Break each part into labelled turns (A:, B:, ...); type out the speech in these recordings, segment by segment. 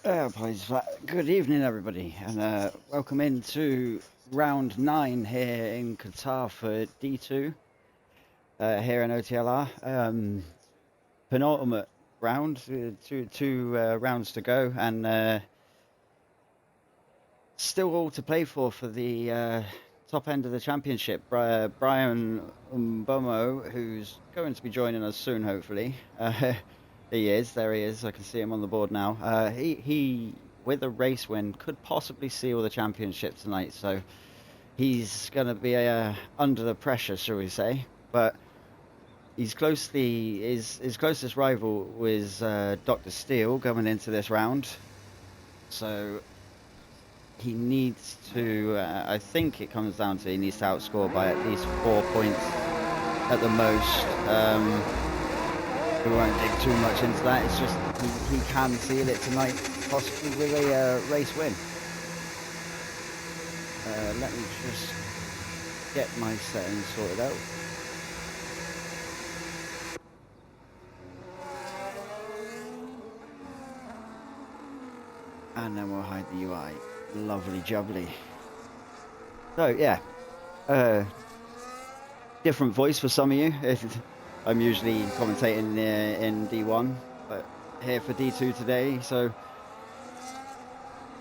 A: Apologies for that. Good evening, everybody, and welcome into round 9 here in Qatar for D2 here in OTLR. Penultimate round, two rounds to go, and still all to play for the top end of the championship. Brian Umbomo, who's going to be joining us soon, hopefully. There he is. I can see him on the board now. He, with a race win, could possibly seal the championship tonight. So he's going to be under the pressure, shall we say? But his closest rival was Dr. Steele going into this round. So he needs to. I think it comes down to he needs to outscore by at least 4 points at the most. We won't dig too much into that. It's just he can seal it tonight, possibly with a race win. Let me just get my settings sorted out. And then we'll hide the UI. Lovely jubbly. So yeah, different voice for some of you. I'm usually commentating in D1, but here for D2 today. So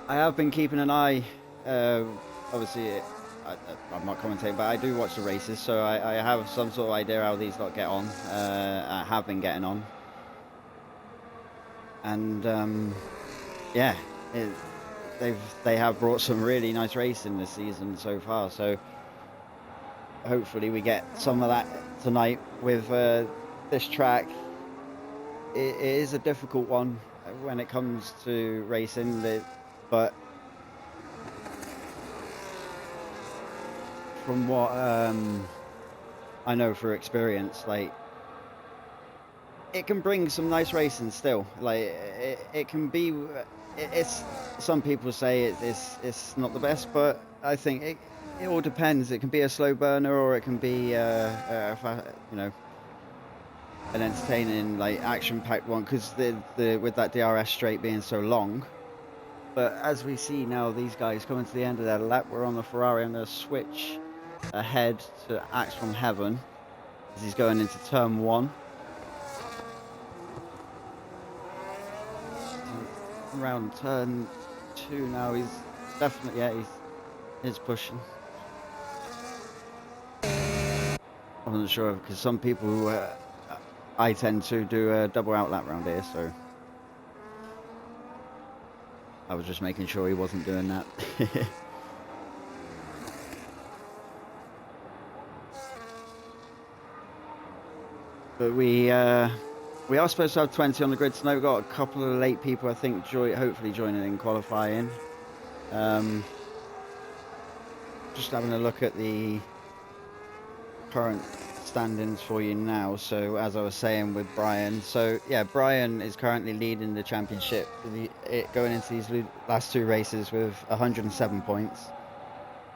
A: I have been keeping an eye. Obviously, I'm not commentating, but I do watch the races, so I have some sort of idea how these lot get on. I have been getting on, and yeah, they have brought some really nice racing this season so far. So hopefully we get some of that tonight with this track. It is a difficult one when it comes to racing, but from what I know through experience, like, it can bring some nice racing still. Like, it can be. It's some people say it's not the best, but I think it all depends. It can be a slow burner, or it can be an entertaining, like, action-packed one, because with that DRS straight being so long. But as we see now, these guys coming to the end of their lap. We're on the Ferrari, and they'll switch ahead to Axe from Heaven as he's going into turn 1. Around turn 2 now, he's definitely, he's pushing. I wasn't sure, because some people I tend to do a double out lap round here, so I was just making sure he wasn't doing that. But we are supposed to have 20 on the grid tonight. We've got a couple of late people, I think, hopefully joining in qualifying. Just having a look at the current standings for you now. So as I was saying with Brian, so yeah, Brian is currently leading the championship going into these last 2 races with 107 points.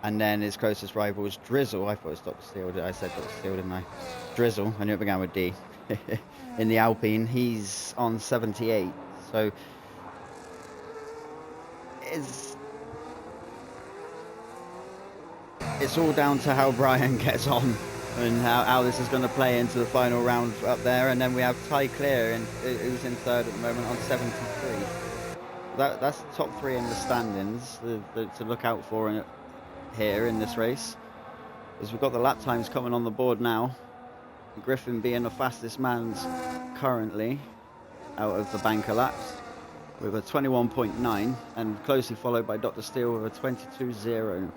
A: And then his closest rival is Drizzle. I thought it was Dr. Steele. I said Dr. Steele, didn't I? Drizzle, I knew it began with D. In the Alpine, he's on 78. So it's all down to how Brian gets on and how this is going to play into the final round up there. And then we have Ty Clear, who's in third at the moment on 73. That's the top 3 in the standings to look out for here in this race, as we've got the lap times coming on the board now. Griffin being the fastest man currently out of the banker laps with a 21.9, and closely followed by Dr. Steele with a 22.0.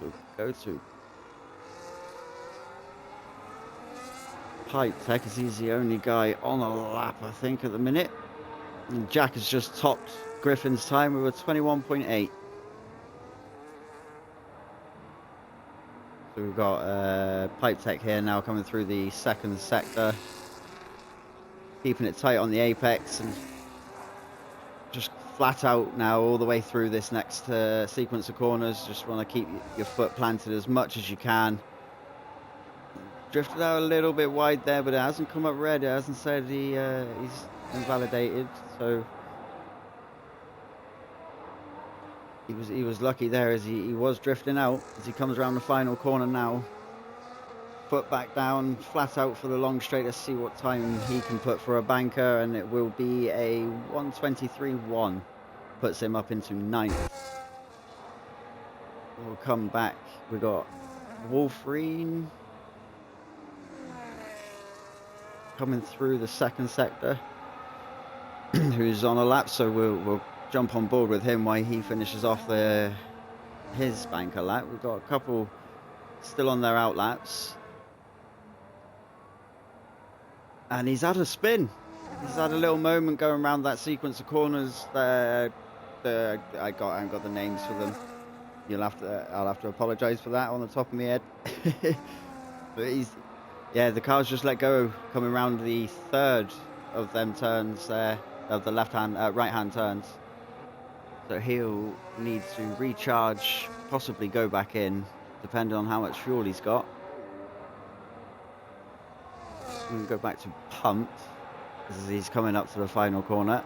A: So go to Pipe Tech, as he's the only guy on a lap, I think, at the minute. And Jack has just topped Griffin's time with a 21.8. So we've got Pipe Tech here now coming through the second sector, keeping it tight on the apex, and just flat out now all the way through this next sequence of corners. Just want to keep your foot planted as much as you can. drifted out a little bit wide there, but it hasn't come up red. It hasn't said he's invalidated, so he was lucky there as he was drifting out. As he comes around the final corner now, foot back down, flat out for the long straight. Let's see what time he can put for a banker, and it will be a 1:23.1. Puts him up into 9th. We'll come back. We got Wolverine coming through the second sector, who's on a lap, so we'll jump on board with him while he finishes off his banker lap. We've got a couple still on their out laps, and he's had a spin. He's had a little moment going around that sequence of corners there. I haven't got the names for them. I'll have to apologise for that on the top of my head. But the car's just let go coming around the third of them turns there, of the right hand turns. So he'll need to recharge, possibly go back in, depending on how much fuel he's got. We'll go back to pumped as he's coming up to the final corner.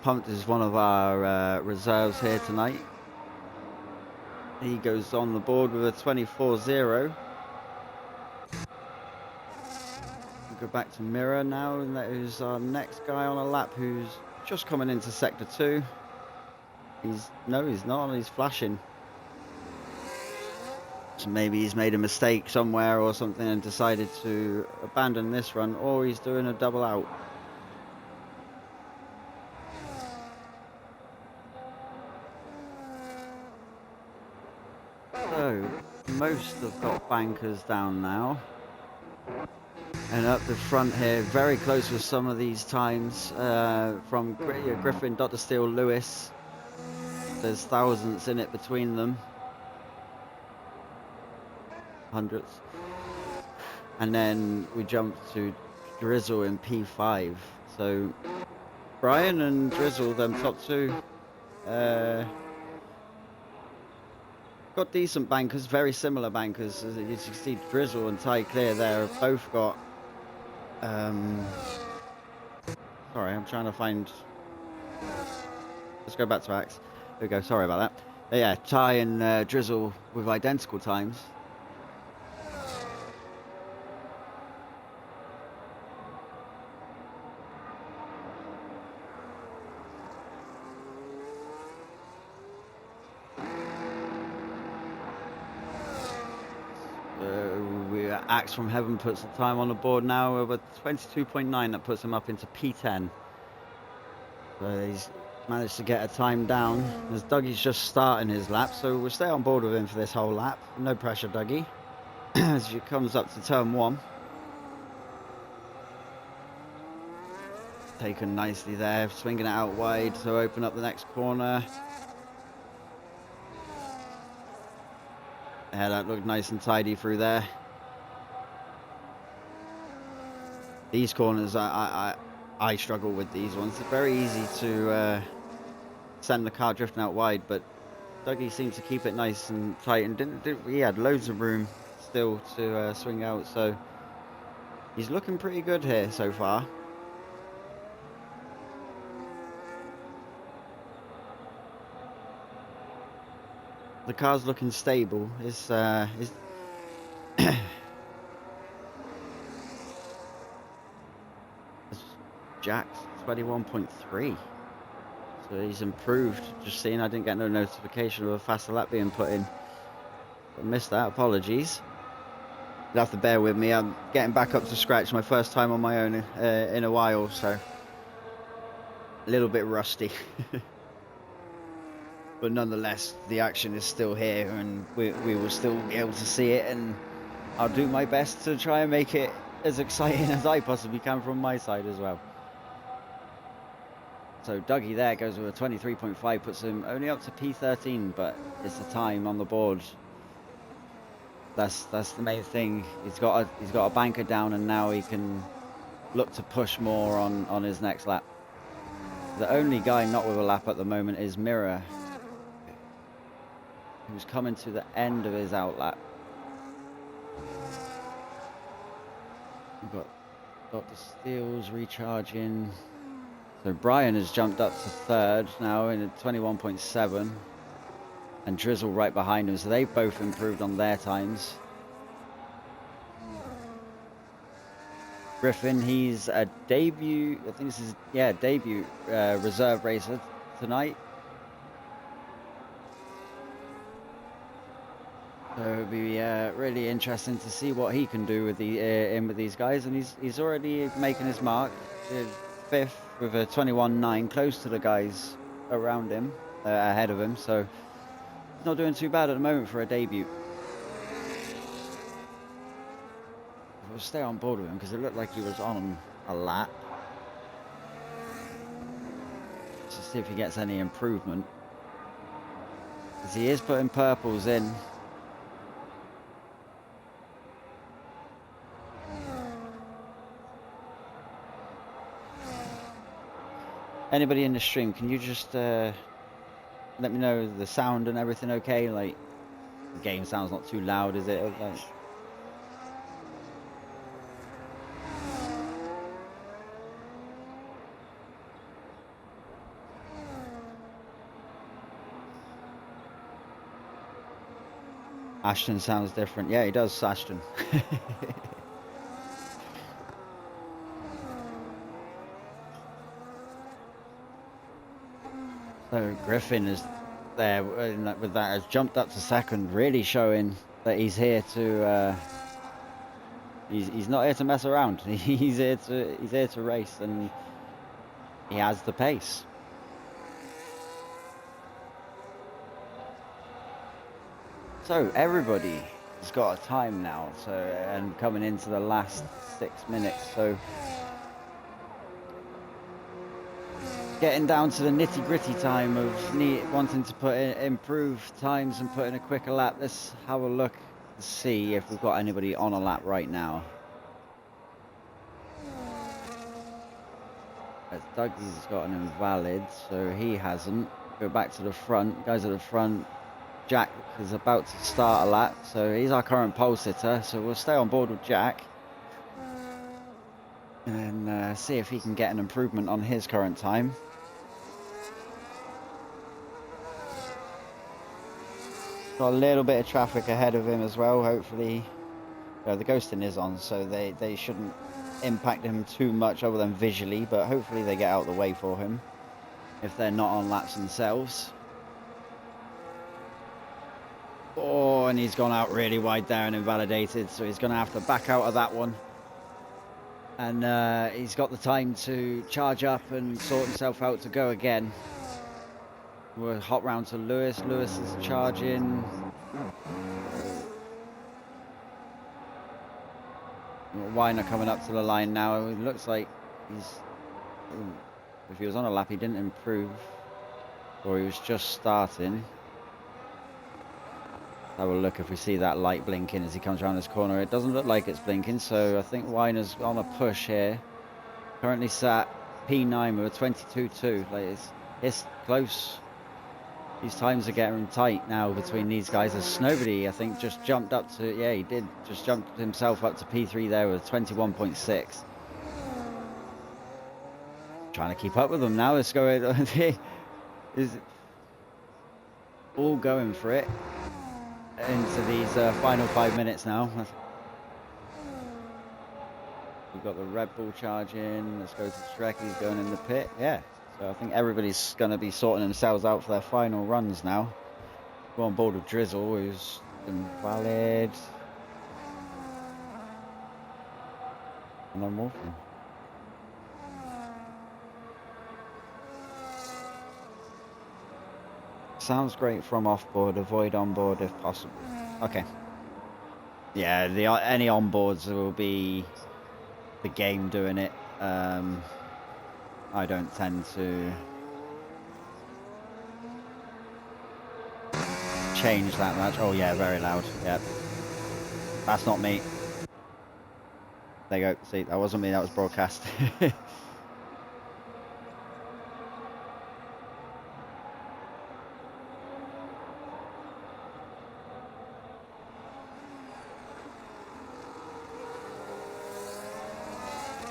A: Pumped is one of our reserves here tonight. He goes on the board with a 24.0. We'll go back to Mirror now, and that is our next guy on a lap who's just coming into sector 2. No, he's not. He's flashing. So maybe he's made a mistake somewhere or something and decided to abandon this run, or he's doing a double out. So, most have got bankers down now. And up the front here, very close with some of these times from Griffin, Dr. Steele, Lewis. There's thousands in it between them. Hundreds. And then we jump to Drizzle in P5. So, Brian and Drizzle, them top two. Got decent bankers, very similar bankers. As you see, Drizzle and Ty Clear there have both got. Sorry, I'm trying to find. Let's go back to Axe. There we go. Sorry about that. But yeah, Ty and Drizzle with identical times. Axe from Heaven puts the time on the board now over 22.9. That puts him up into P10. So he's managed to get a time down as Dougie's just starting his lap, so we'll stay on board with him for this whole lap. No pressure, Dougie. As he comes up to turn 1. Taken nicely there, swinging it out wide to open up the next corner. Yeah, that looked nice and tidy through there. These corners, I struggle with these ones. It's very easy to send the car drifting out wide, but Dougie seems to keep it nice and tight, and he had loads of room still to swing out, so he's looking pretty good here so far. The car's looking stable. It's Jack's 21.3, so he's improved. Just seeing, I didn't get no notification of a faster lap being put in. I missed that. Apologies. You'll have to bear with me. I'm getting back up to scratch. My first time on my own in a while, so a little bit rusty. But nonetheless, the action is still here, and we will still be able to see it, and I'll do my best to try and make it as exciting as I possibly can from my side as well. So Dougie there goes with a 23.5, puts him only up to P13, but it's a time on the board. That's the main thing. He's got a banker down, and now he can look to push more on his next lap. The only guy not with a lap at the moment is Mirror. He was coming to the end of his outlap. We've got Dr. Steele's recharging. So Brian has jumped up to third now in a 21.7. And Drizzle right behind him. So they've both improved on their times. Griffin, he's a debut, I think this is, yeah, debut reserve racer tonight. So it'll be really interesting to see what he can do with with these guys. And he's already making his mark, fifth with a 21.9, close to the guys around him, ahead of him. So he's not doing too bad at the moment for a debut. We'll stay on board with him because it looked like he was on a lap. To see if he gets any improvement. Because he is putting purples in. Anybody in the stream, can you just let me know the sound and everything okay? Like, the game sounds not too loud, is it? Like, Ashton sounds different. Yeah, he does, Ashton. So Griffin is there with that, has jumped up to second, really showing that he's here to he's not here to mess around. He's here to race, and he has the pace. So everybody has got a time now, so, and coming into the last 6 minutes, so getting down to the nitty-gritty time of wanting to put in improved times and put in a quicker lap. Let's have a look to see if we've got anybody on a lap right now. Dougie's got an invalid, so he hasn't. Go back to the front. Guys at the front. Jack is about to start a lap, so he's our current pole sitter, so we'll stay on board with Jack and see if he can get an improvement on his current time. Got a little bit of traffic ahead of him as well, hopefully. The ghosting is on, so they shouldn't impact him too much other than visually, but hopefully they get out of the way for him if they're not on laps themselves. Oh, and he's gone out really wide there and invalidated, so he's going to have to back out of that one. And he's got the time to charge up and sort himself out to go again. We'll hop round to Lewis. Lewis is charging. Weiner coming up to the line now. It looks like he's... If he was on a lap, he didn't improve. Or he was just starting. Have a look if we see that light blinking as he comes around this corner. It doesn't look like it's blinking, so I think Weiner's on a push here. Currently sat P9 with a 22.2. Like it's close. These times are getting tight now between these guys. As Snowbody, I think, just jumped up to, yeah, he did just jump himself up to P3 there with 21.6. Trying to keep up with them now. It's going, is all going for it into these final 5 minutes now. We've got the Red Bull charging. Let's go to Shrek. He's going in the pit. Yeah. So I think everybody's going to be sorting themselves out for their final runs now. Go on board with Drizzle, who's invalid. And then Wolfen. Sounds great from off-board. Avoid on-board if possible. Okay. Yeah, any on-boards will be the game doing it. I don't tend to change that much. Oh yeah, very loud. Yep. That's not me. There you go. See, that wasn't me. That was broadcast.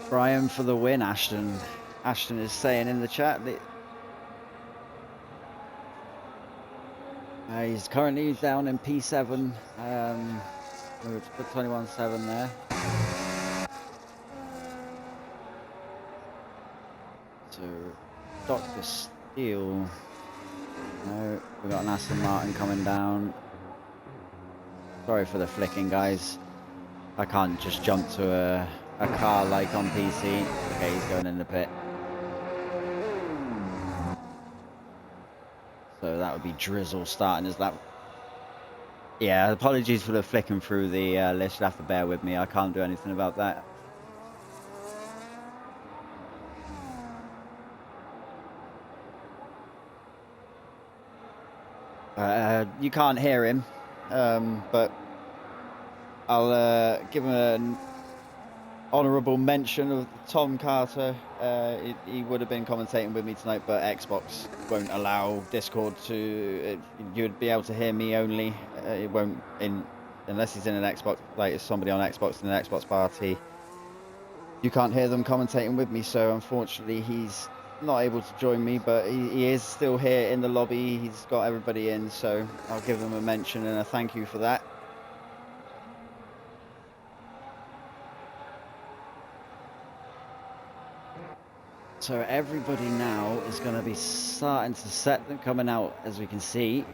A: Brian for the win, Ashton. Ashton is saying in the chat that he's currently down in P7. We'll put 21.7 there. So, Dr. Steele. No, we've got an Aston Martin coming down. Sorry for the flicking, guys. I can't just jump to a car like on PC. Okay, he's going in the pit. So that would be Drizzle starting as that. Yeah, apologies for the flicking through the list. You'll have to bear with me. I can't do anything about that. You can't hear him, but I'll give him an honourable mention of Tom Carter. He would have been commentating with me tonight, but Xbox won't allow Discord to. You'd be able to hear me only. It won't unless he's in an Xbox, like if somebody on Xbox in an Xbox party. You can't hear them commentating with me, so unfortunately he's not able to join me, but he is still here in the lobby. He's got everybody in, so I'll give him a mention and a thank you for that. So everybody now is going to be starting to set them coming out, as we can see,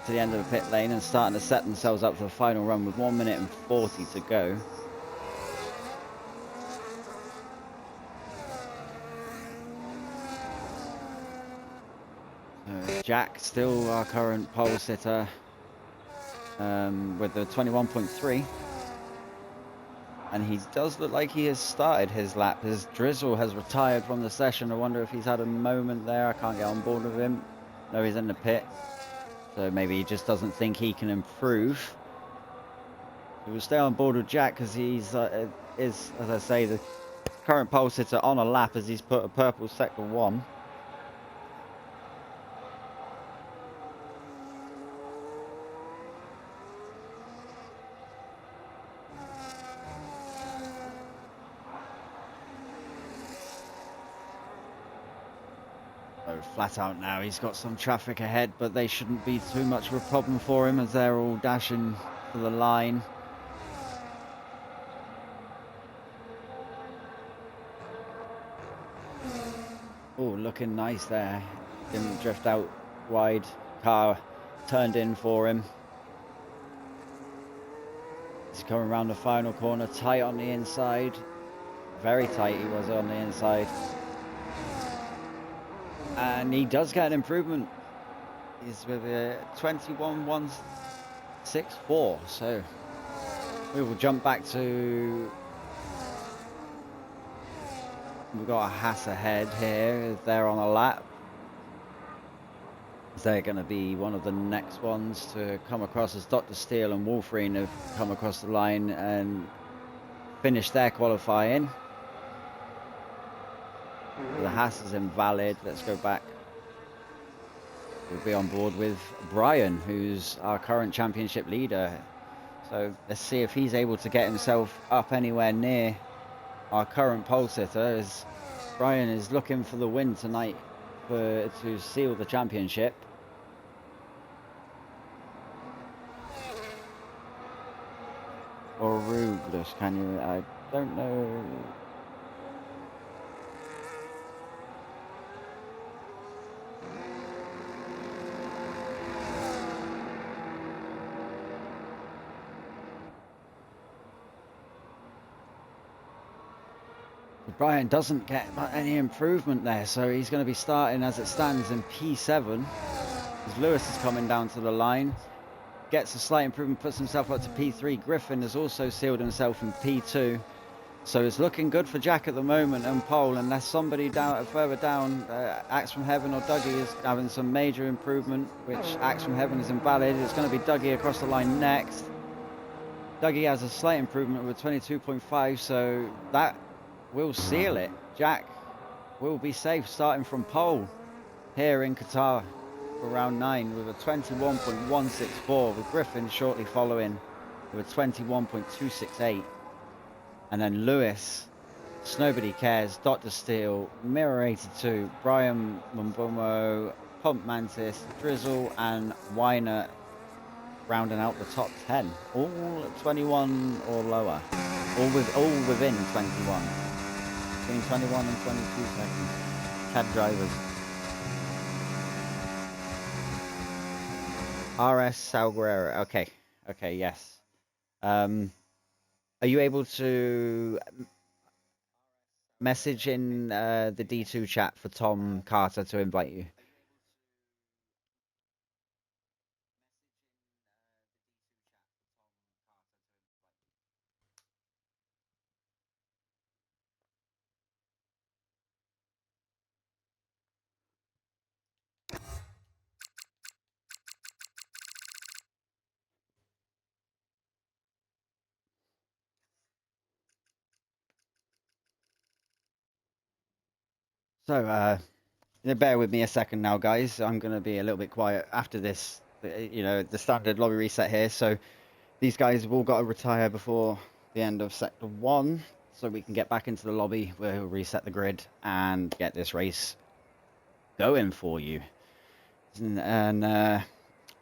A: to the end of the pit lane and starting to set themselves up for the final run with 1 minute and 40 to go. Jack still our current pole sitter with the 21.3, and he does look like he has started his lap. His Drizzle has retired from the session. I wonder if he's had a moment there. I can't get on board with him. No, he's in the pit, so maybe he just doesn't think he can improve. We'll stay on board with Jack because he's is, as I say, the current pole sitter on a lap as he's put a purple sector 1. Flat out now, he's got some traffic ahead, but they shouldn't be too much of a problem for him as they're all dashing for the line. Oh, looking nice there. Didn't drift out wide. Car turned in for him. He's coming around the final corner, tight on the inside. Very tight he was on the inside. And he does get an improvement. He's with a 21.164. So we will jump back to. We've got a Haas ahead here. They're on a lap. They're going to be one of the next ones to come across as Dr. Steele and Wolverine have come across the line and finished their qualifying. The Haas is invalid. Let's go back. We'll be on board with Brian, who's our current championship leader. So let's see if he's able to get himself up anywhere near our current pole sitter, as Brian is looking for the win tonight to seal the championship. Or Ruglish, can you? I don't know. Brian doesn't get any improvement there, so he's going to be starting as it stands in P7. As Lewis is coming down to the line, gets a slight improvement, puts himself up to P3. Griffin has also sealed himself in P2, so it's looking good for Jack at the moment on pole, unless somebody further down, Axe from Heaven or Dougie is having some major improvement, which Axe from Heaven is invalid. It's going to be Dougie across the line next. Dougie has a slight improvement with 22.5, so that will seal it. Jack will be safe starting from pole here in Qatar for round 9 with a 21.164, with Griffin shortly following with a 21.268, and then Lewis Nobody Cares, Dr. Steel, Mirror 82, Brian Mumbomo, Pump Mantis, Drizzle, and Weiner rounding out the top 10. All 21 or lower. All within 21. Between 21 and 22 seconds. Cab drivers. RS Salguero. Okay. Okay, yes. Are you able to message in the D2 chat for Tom Carter to invite you? So, bear with me a second now, guys. I'm going to be a little bit quiet after this, the standard lobby reset here. So these guys have all got to retire before the end of Sector 1, so we can get back into the lobby. We'll reset the grid and get this race going for you. And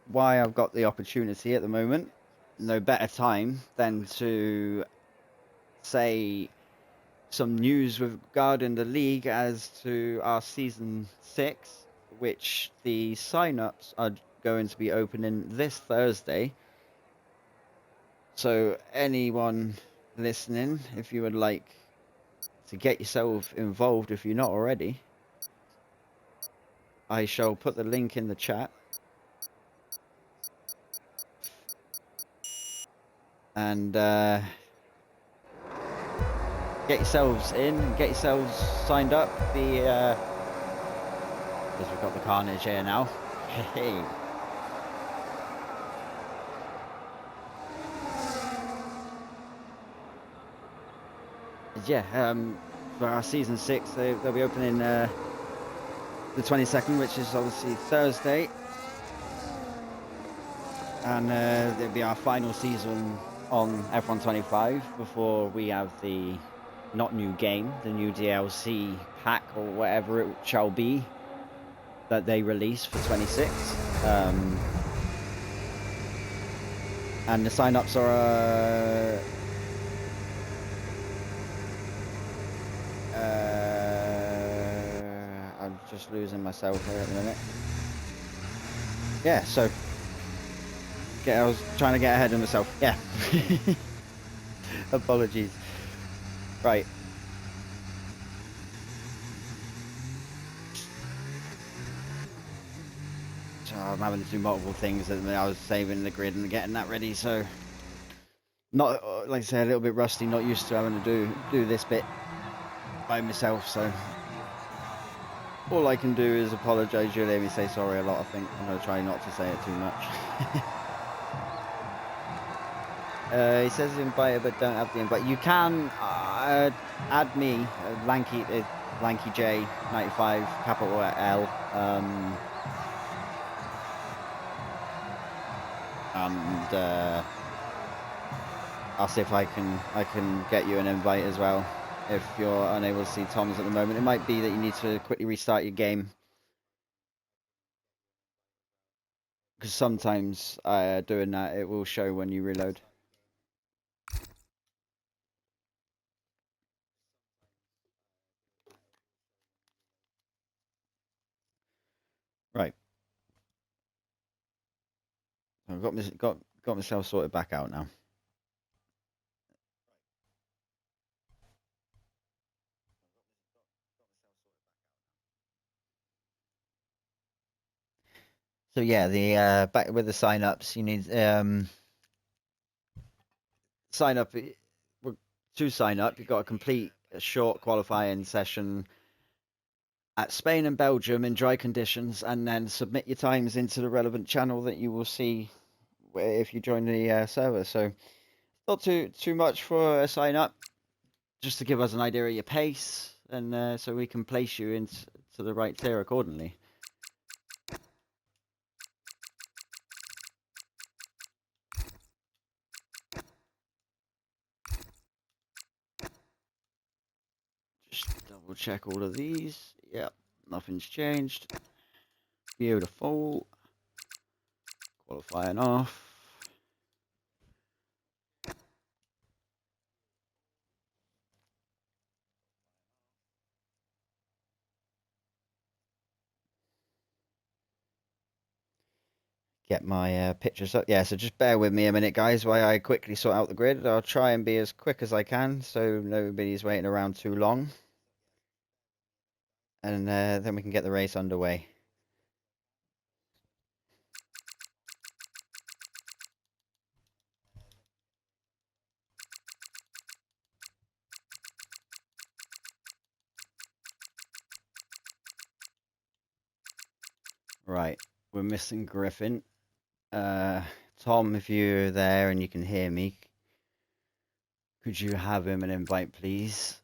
A: why I've got the opportunity at the moment, no better time than to say some news regarding the league as to our season 6, which the sign-ups are going to be opening this Thursday. So anyone listening, if you would like to get yourself involved, if you're not already, I shall put the link in the chat. And get yourselves in, get yourselves signed up. Because we've got the carnage here now. Hey. Yeah, for our season 6, they'll be opening the 22nd, which is obviously Thursday. And it'll be our final season on F125 before we have the not new game, the new DLC pack or whatever it shall be that they release for 26. And the sign-ups are I'm just losing myself here at the minute. Yeah, so I was trying to get ahead of myself. Yeah. Apologies. Right. So I'm having to do multiple things at the minute. I was saving the grid and getting that ready, so not, like I said, a little bit rusty, not used to having to do this bit by myself, so all I can do is apologise. You'll hear me say sorry a lot, I think. I'm going to try not to say it too much. He says invite, but don't have the invite. You can add me, Lanky J 95 capital L, and I'll see if I can get you an invite as well. If you're unable to see Tom's at the moment, it might be that you need to quickly restart your game, because sometimes doing that, it will show when you reload. Right. I've got myself sorted back out now. So yeah, the back with the sign-ups, you need sign up. To sign up, you've got to complete a short qualifying session at Spain and Belgium in dry conditions, and then submit your times into the relevant channel that you will see if you join the server. So not too much for a sign up, just to give us an idea of your pace, and so we can place you into the right tier accordingly. Just double check all of these. Yep, nothing's changed. Beautiful. Qualifying off. Get my pictures up. Yeah, so just bear with me a minute, guys, while I quickly sort out the grid. I'll try and be as quick as I can so nobody's waiting around too long. And then we can get the race underway. Right, we're missing Griffin. Tom, if you're there and you can hear me, could you have him an invite, please?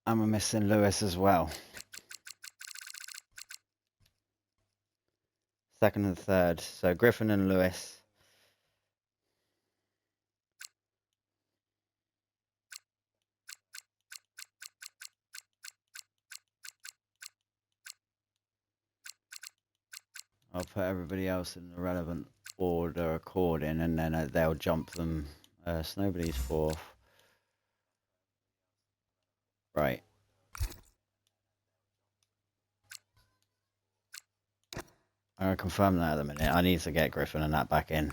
A: And we're missing Lewis as well. Second and third. So Griffin and Lewis. I'll put everybody else in the relevant order according, and then they'll jump them. Snowbody's fourth. Right. I'm going to confirm that at the minute. I need to get Griffin and that back in.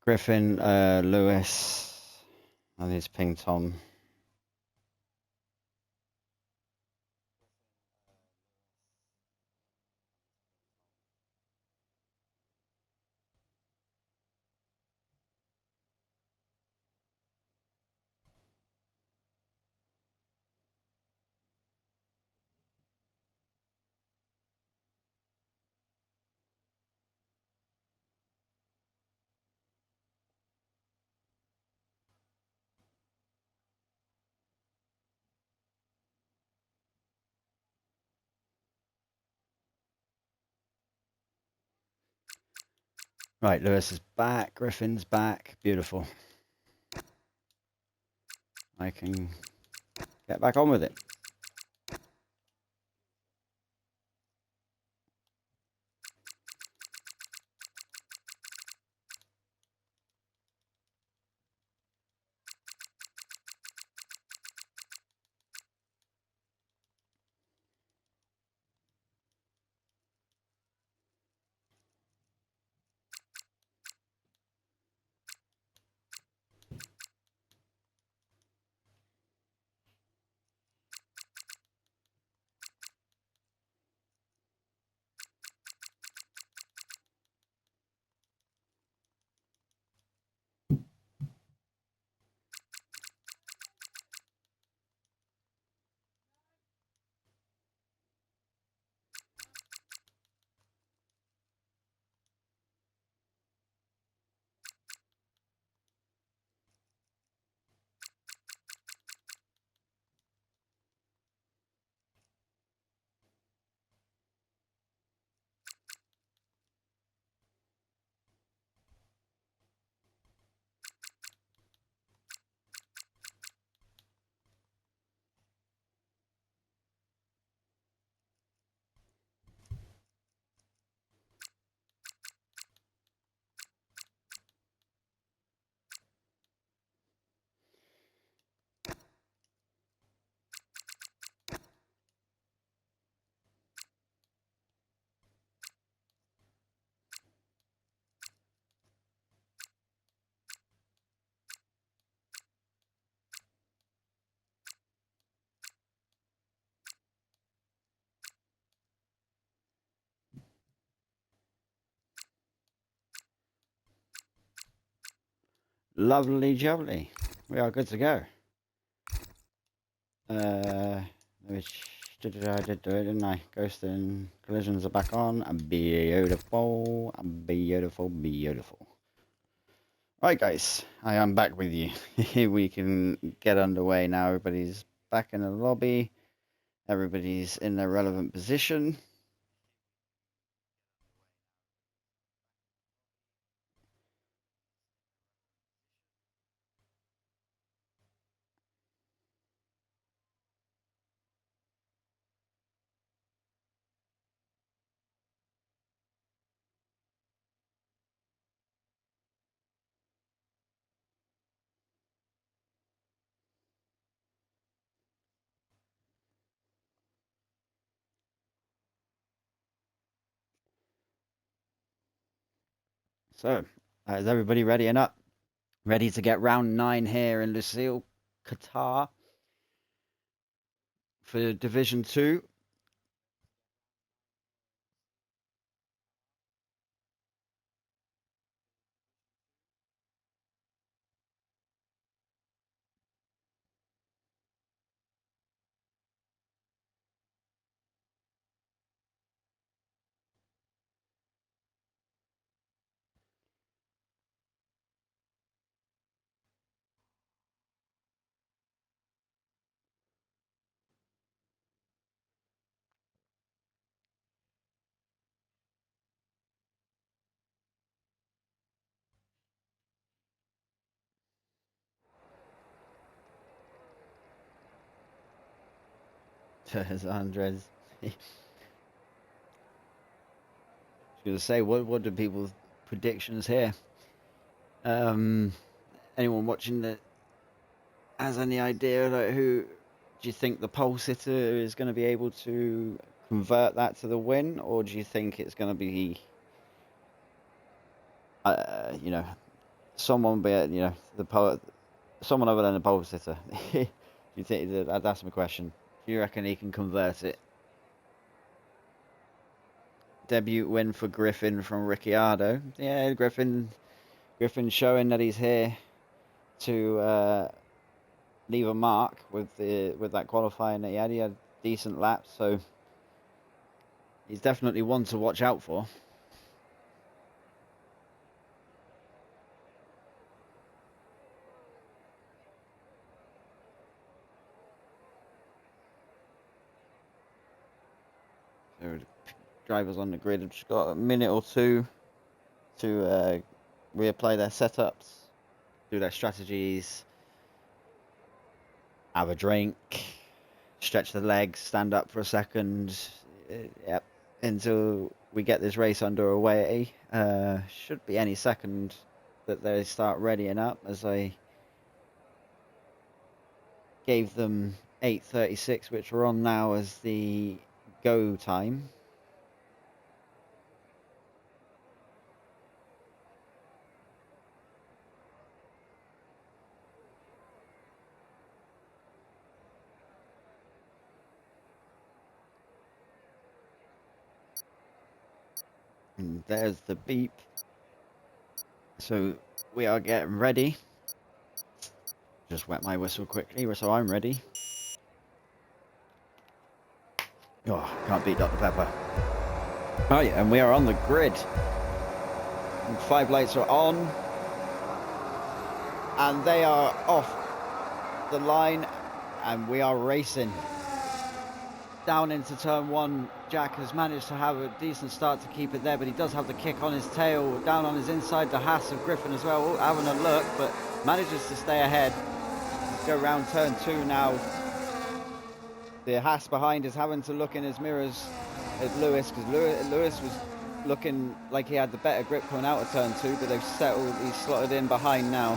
A: Griffin, Lewis. I need to ping Tom. Right, Lewis is back. Griffin's back. Beautiful. I can get back on with it. Lovely jubbly. We are good to go. Which I did do it, didn't I? Ghost and collisions are back on. Beautiful, beautiful, beautiful. Right, guys, I am back with you. We can get underway now. Everybody's back in the lobby. Everybody's in their relevant position. So, is everybody ready and up? Ready to get round 9 here in Lucille, Qatar for Division 2? Says Andres. I was going to say, what do people's predictions here? Anyone watching that has any idea like who do you think the pole sitter is going to be able to convert that to the win, or do you think it's going to be, you know, someone be, you know, someone other than the pole sitter? Do you think that's my question? Do you reckon he can convert it? Debut win for Griffin from Ricciardo. Yeah, Griffin showing that he's here to leave a mark with that qualifying that he had. He had decent laps, so he's definitely one to watch out for. So drivers on the grid have just got a minute or two to reapply their setups, do their strategies, have a drink, stretch the legs, stand up for a second. Yep, until we get this race underway. Should be any second that they start readying up, as I gave them 8:36, which we're on now as the go time. And there's the beep. So we are getting ready. Just wet my whistle quickly, so I'm ready. Oh, can't beat Dr. Pepper. Oh yeah, and we are on the grid. And 5 lights are on. And they are off the line. And we are racing. Down into turn 1, Jack has managed to have a decent start to keep it there, but he does have the kick on his tail, down on his inside, the Haas of Griffin as well, having a look, but manages to stay ahead. Let's go round turn 2 now. The Haas behind is having to look in his mirrors at Lewis, because Lewis was looking like he had the better grip coming out of turn 2, but they've settled, he's slotted in behind now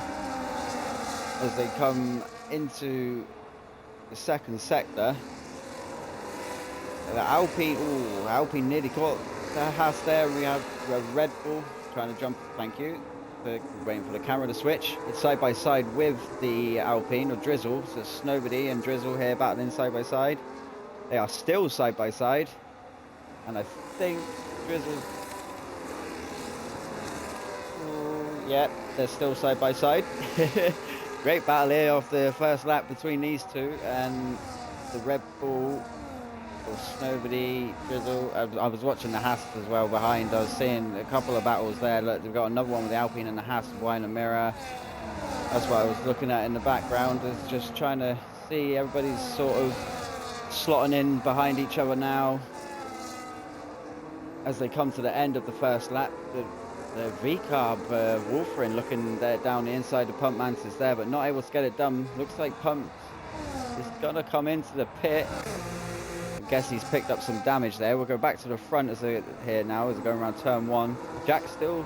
A: as they come into the second sector. Alpine nearly caught the Haas there. We have Red Bull trying to jump. Thank you. Waiting for the camera to switch. It's side by side with the Alpine or Drizzle. So it's Snowbody and Drizzle here battling side by side. They are still side by side, and I think Drizzle. Yeah, they're still side by side. Great battle here off the first lap between these two, and the Red Bull or Snowbody Drizzle. I was watching the Haas as well behind. I was seeing a couple of battles there. Look, they've got another one with the Alpine and the Haas, Wine and Mirror. That's what I was looking at in the background, is just trying to see everybody's sort of slotting in behind each other now as they come to the end of the first lap. The V-Carb Wolfrin looking there down the inside of Pump Mantis there, but not able to get it done. Looks like Pump is going to come into the pit. I guess he's picked up some damage there. We'll go back to the front as they're here now as they're going around turn one. Jack still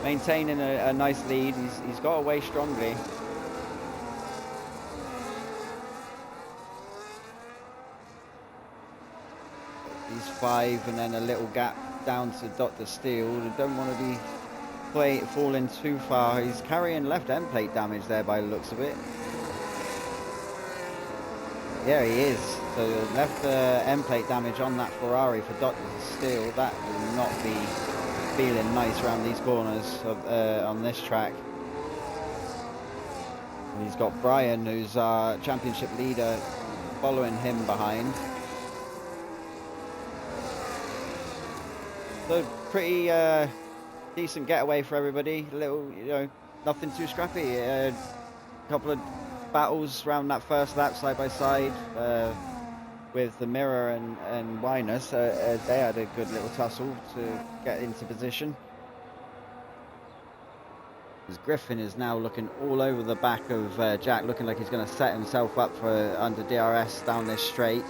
A: maintaining a nice lead. He's got away strongly. He's 5 and then a little gap down to Dr. Steel. They don't want to be falling too far. He's carrying left end plate damage there by the looks of it. Yeah, he is. So left end plate damage on that Ferrari for Dr. Steel. That will not be feeling nice around these corners on this track. And he's got Brian, who's our championship leader, following him behind. So pretty decent getaway for everybody. A little, nothing too scrappy. A couple of battles around that first lap side by side with the Mirror and Winers. They had a good little tussle to get into position. As Griffin is now looking all over the back of Jack, looking like he's going to set himself up for under DRS down this straight.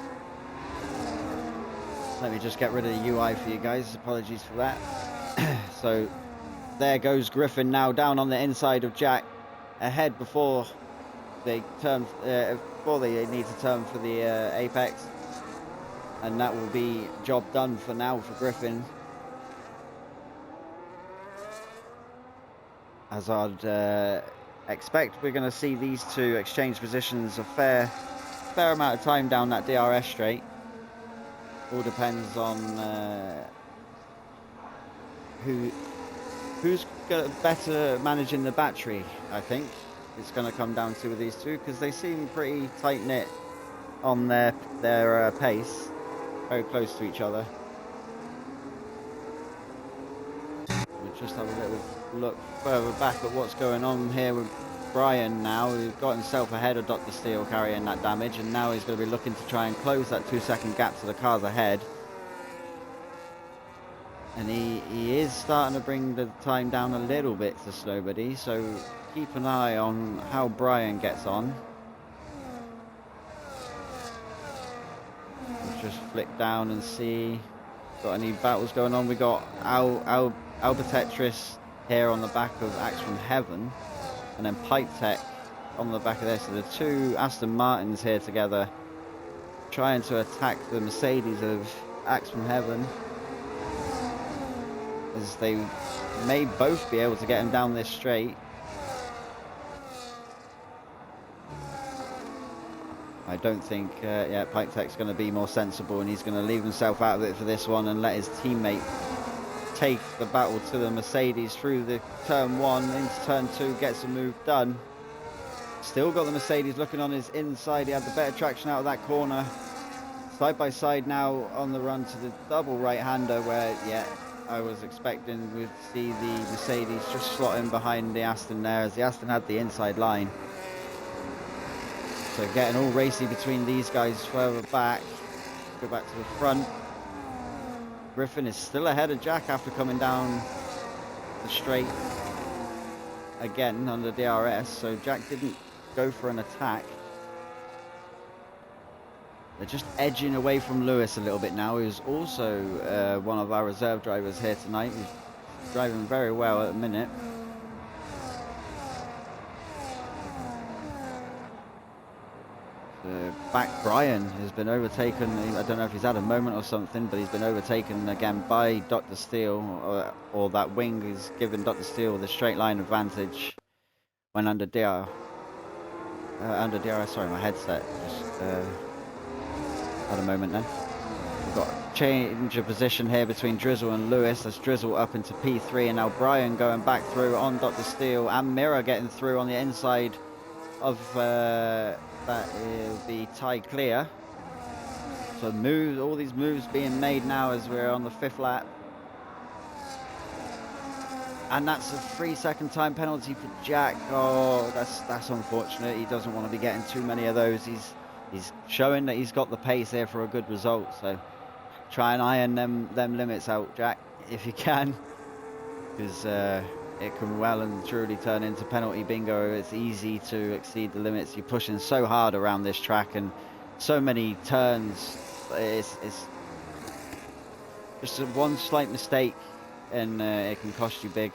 A: Let me just get rid of the UI for you guys. Apologies for that. So there goes Griffin now down on the inside of Jack, ahead before they turn before they need to turn for the apex, and that will be job done for now for Griffin. As I'd expect, we're going to see these two exchange positions a fair amount of time down that DRS straight. All depends on who's better managing the battery. I think it's going to come down to with these two, because they seem pretty tight knit on their pace, very close to each other. We'll just have a little look further back at what's going on here with Brian now, who got himself ahead of Dr. Steel carrying that damage, and now he's going to be looking to try and close that 2-second gap to the cars ahead. And he is starting to bring the time down a little bit to Snowbody, so keep an eye on how Brian gets on. We'll just flick down and see got any battles going on. We got Alba Tetris here on the back of Axe from Heaven, and then Pipe Tech on the back of there. So the two Aston Martins here together, trying to attack the Mercedes of Axe from Heaven, as they may both be able to get him down this straight. I don't think, Pipe Tech's going to be more sensible, and he's going to leave himself out of it for this one and let his teammate take the battle to the Mercedes through the turn one into turn two, gets a move done. Still got the Mercedes looking on his inside. He had the better traction out of that corner. Side by side now on the run to the double right-hander, where I was expecting we'd see the Mercedes just slot in behind the Aston there, as the Aston had the inside line. So getting all racy between these guys further back. Go back to the front. Griffin is still ahead of Jack after coming down the straight again under DRS, so Jack didn't go for an attack. They're just edging away from Lewis a little bit now, who's also one of our reserve drivers here tonight. He's driving very well at the minute. Back Brian has been overtaken. I don't know if he's had a moment or something, but he's been overtaken again by Dr. Steel, or that wing is giving Dr. Steel the straight line advantage when under DRS. Sorry, my headset just had a moment then. We've got a change of position here between Drizzle and Lewis. That's Drizzle up into P3, and now Brian going back through on Dr. Steel, and Mirror getting through on the inside of that will be tied clear. So moves, all these moves being made now as we're on the 5th lap. And that's a 3-second time penalty for Jack. Oh, that's unfortunate. He doesn't want to be getting too many of those. He's showing that he's got the pace here for a good result. So try and iron them limits out, Jack, if you can, because it can well and truly turn into penalty bingo. It's easy to exceed the limits. You're pushing so hard around this track and so many turns. It's just one slight mistake and it can cost you big.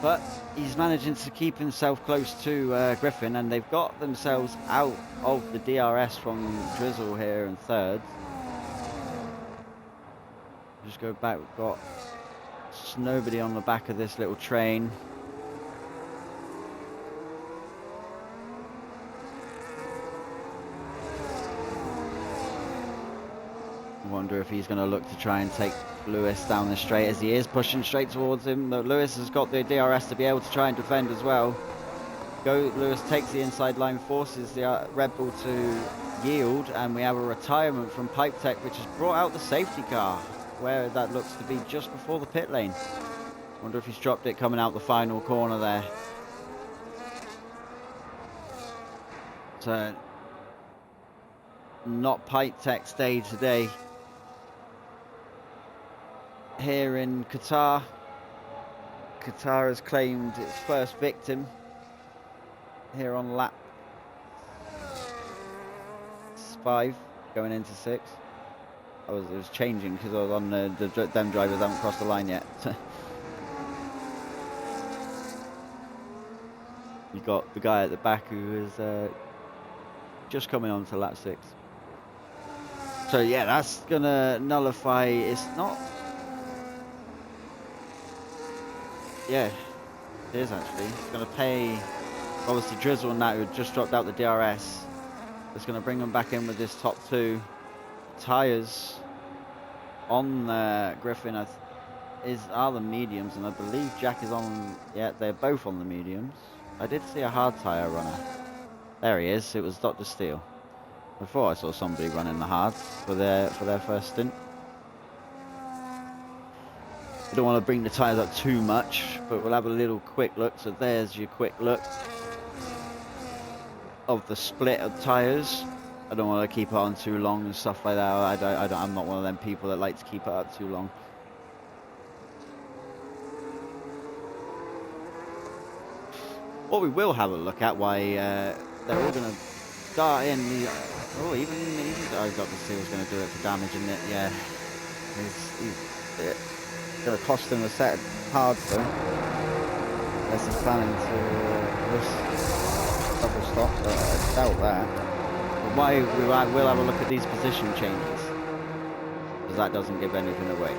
A: But he's managing to keep himself close to Griffin, and they've got themselves out of the DRS from Drizzle here in 3rd. Just go back, we've got nobody on the back of this little train. I wonder if he's going to look to try and take Lewis down the straight, as he is pushing straight towards him. But Lewis has got the DRS to be able to try and defend as well. Lewis takes the inside line, forces the Red Bull to yield, and we have a retirement from Pipe Tech, which has brought out the safety car, where that looks to be just before the pit lane. Wonder if he's dropped it coming out the final corner there. So not Pipe Tech's day today here in Qatar. Qatar has claimed its first victim here on lap 5 going into 6. It was changing because I was on them drivers haven't crossed the line yet. You got the guy at the back who is just coming on to lap 6. So yeah, that's gonna nullify. It's not. Yeah, it is actually. It's gonna pay. Obviously, Drizzle and that who just dropped out the DRS. It's gonna bring them back in with this top 2 tires on Griffin. Are the mediums, and I believe Jack is on. Yeah, they're both on the mediums. I did see a hard tire runner. There he is. It was Dr. Steele. Before I saw somebody running the hards for their first stint. I don't want to bring the tyres up too much, but we'll have a little quick look. So there's your quick look of the split of tyres. I don't want to keep it on too long and stuff like that. I'm not one of them people that like to keep it up too long. What we will have a look at why they're all going to start in the. Oh, even I got to see who's going to do it for damage, isn't it? Yeah, it's going to cost him a set of hards though. Unless he's planning to risk double stop, but I doubt that. But why we'll have a look at these position changes, because that doesn't give anything away.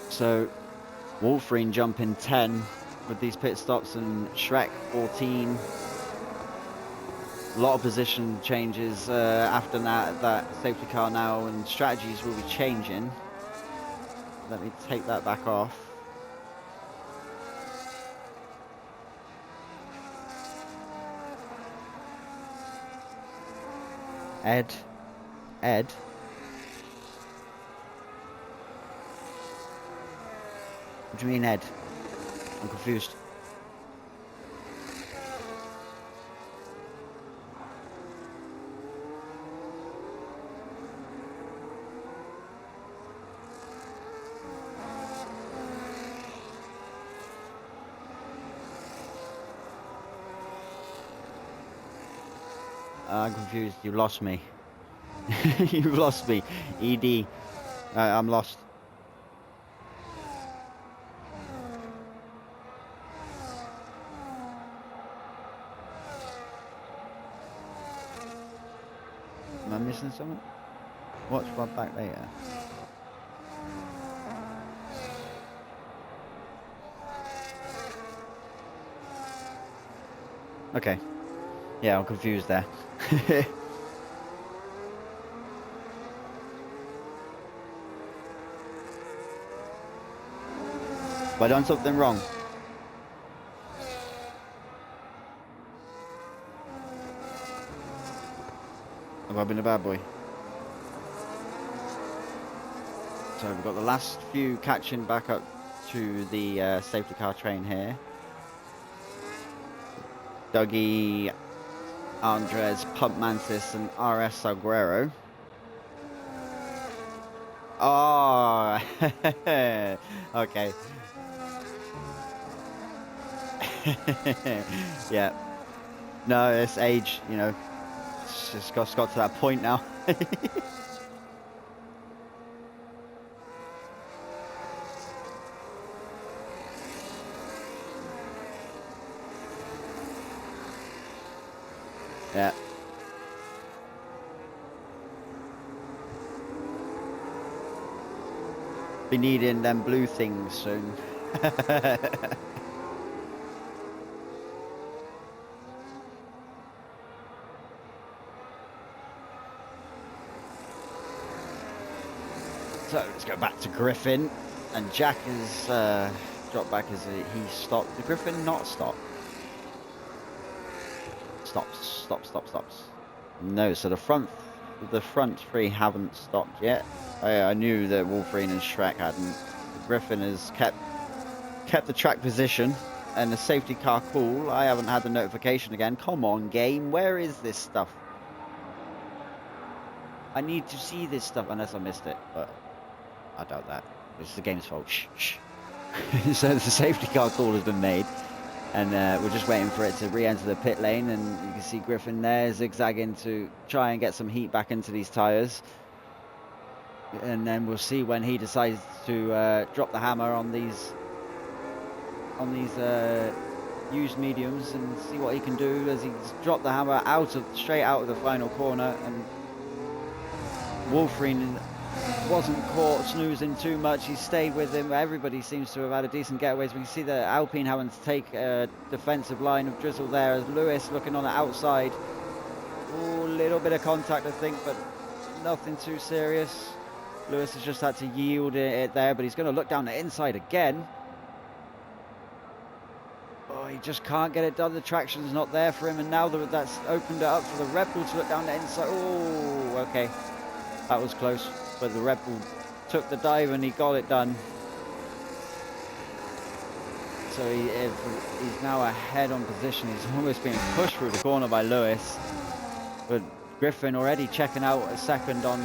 A: So Wolfreen jumping 10 with these pit stops, and Shrek 14. A lot of position changes after that safety car now, and strategies will be changing. Let me take that back off. Ed. What do you mean, Ed? I'm confused. I'm confused. You lost me. You lost me. ED. I'm lost. Am I missing something? Watch one back later. Okay. Yeah, I'm confused there. Have I done something wrong? Have I been a bad boy? So we've got the last few catching back up to the safety car train here. Dougie, Andres, Pump Mantis, and RS Aguero. Oh, okay. Yeah. No, it's age, you know. It's just got to that point now. Yeah. Be needing them blue things soon. So let's go back to Griffin, and Jack is dropped back as he stopped. Did Griffin not stop? Stops. No, so the front three haven't stopped yet. I knew that Wolverine and Shrek hadn't. Griffin has kept the track position, and the safety car cool. I haven't had the notification again. Come on, game, where is this stuff? I need to see this stuff, unless I missed it, but I doubt that. It's the game's fault. Shh. So the safety car call has been made, and we're just waiting for it to re-enter the pit lane, and you can see Griffin there zigzagging to try and get some heat back into these tyres. And then we'll see when he decides to drop the hammer on these used mediums, and see what he can do as he's dropped the hammer straight out of the final corner. And Wolverine wasn't caught snoozing too much. He stayed with him. Everybody seems to have had a decent getaway. So we can see the Alpine having to take a defensive line of drizzle there, as Lewis looking on the outside. Ooh, a little bit of contact, I think, but nothing too serious. Lewis has just had to yield it there, but he's going to look down the inside again. Oh, he just can't get it done. The traction's not there for him, and now that's opened it up for the Red Bull to look down the inside. Oh, okay. That was close, but the Red Bull took the dive and he got it done. So he's now ahead on position. He's almost being pushed through the corner by Lewis, but Griffin already checking out a second on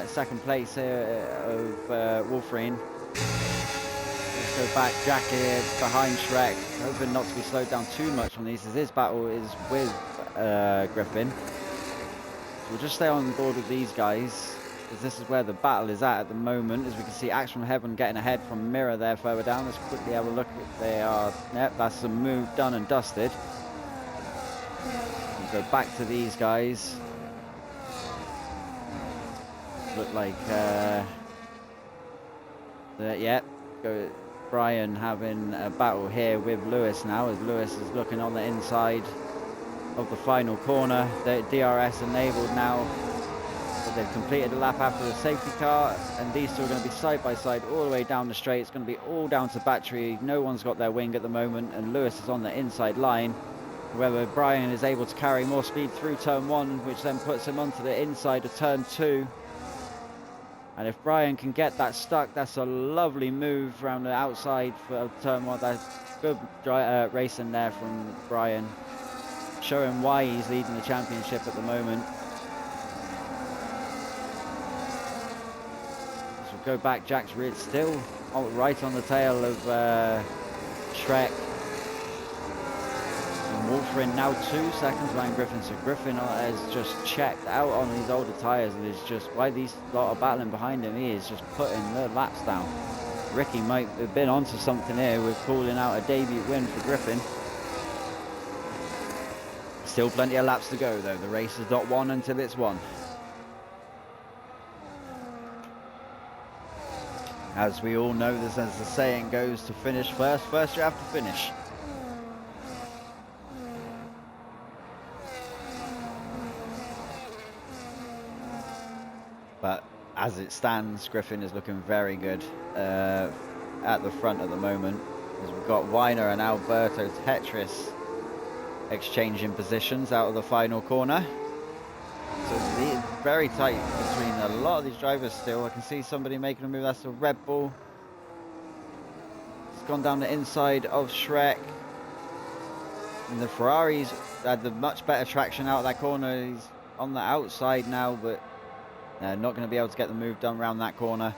A: second place of Wolverine. Let's go back. Jack here behind Shrek, hoping not to be slowed down too much on these, as this battle is with Griffin. So we'll just stay on board with these guys, because this is where the battle is at the moment. As we can see, Axe from Heaven getting ahead from Mirror there further down. Let's quickly have a look. They are, yep, that's a move done and dusted. We'll go back to these guys. Look like, yeah, go Brian having a battle here with Lewis now, as Lewis is looking on the inside of the final corner. The DRS enabled now, but they've completed a lap after the safety car, and these two are going to be side by side all the way down the straight. It's going to be all down to battery. No one's got their wing at the moment, and Lewis is on the inside line. Whether Brian is able to carry more speed through turn 1, which then puts him onto the inside of turn 2. And if Brian can get that stuck, that's a lovely move around the outside for turn 1. That's good racing there from Brian, showing why he's leading the championship at the moment. So we'll go back. Jack's still right on the tail of Shrek. Wolverine now 2 seconds behind Griffin, so Griffin has just checked out on these older tyres, and is just, while these lot are battling behind him, he is just putting the laps down. Ricky might have been onto something here with calling out a debut win for Griffin. Still plenty of laps to go though. The race is not won until it's won. As we all know, this, as the saying goes, to finish first you have to finish. as it stands, Griffin is looking very good at the front at the moment. As we've got Weiner and Alberto Tetris exchanging positions out of the final corner. So it's very tight between a lot of these drivers still. I can see somebody making a move. That's a Red Bull. It's gone down the inside of Shrek. And the Ferraris had the much better traction out of that corner. He's on the outside now, but not going to be able to get the move done around that corner.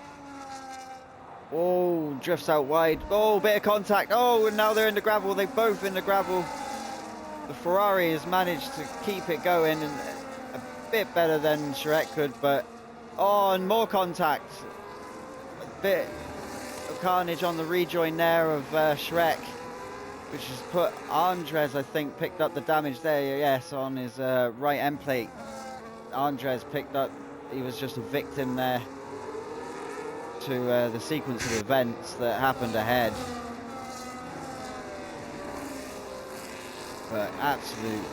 A: Oh, drifts out wide. Oh, bit of contact. Oh, and now they're in the gravel. They're both in the gravel. The Ferrari has managed to keep it going, and a bit better than Shrek could, but oh, and more contact. A bit of carnage on the rejoin there of Shrek, which has put Andres, I think, picked up the damage there. Yes, on his right end plate. Andres picked up. He was just a victim there to the sequence of events that happened ahead. But absolute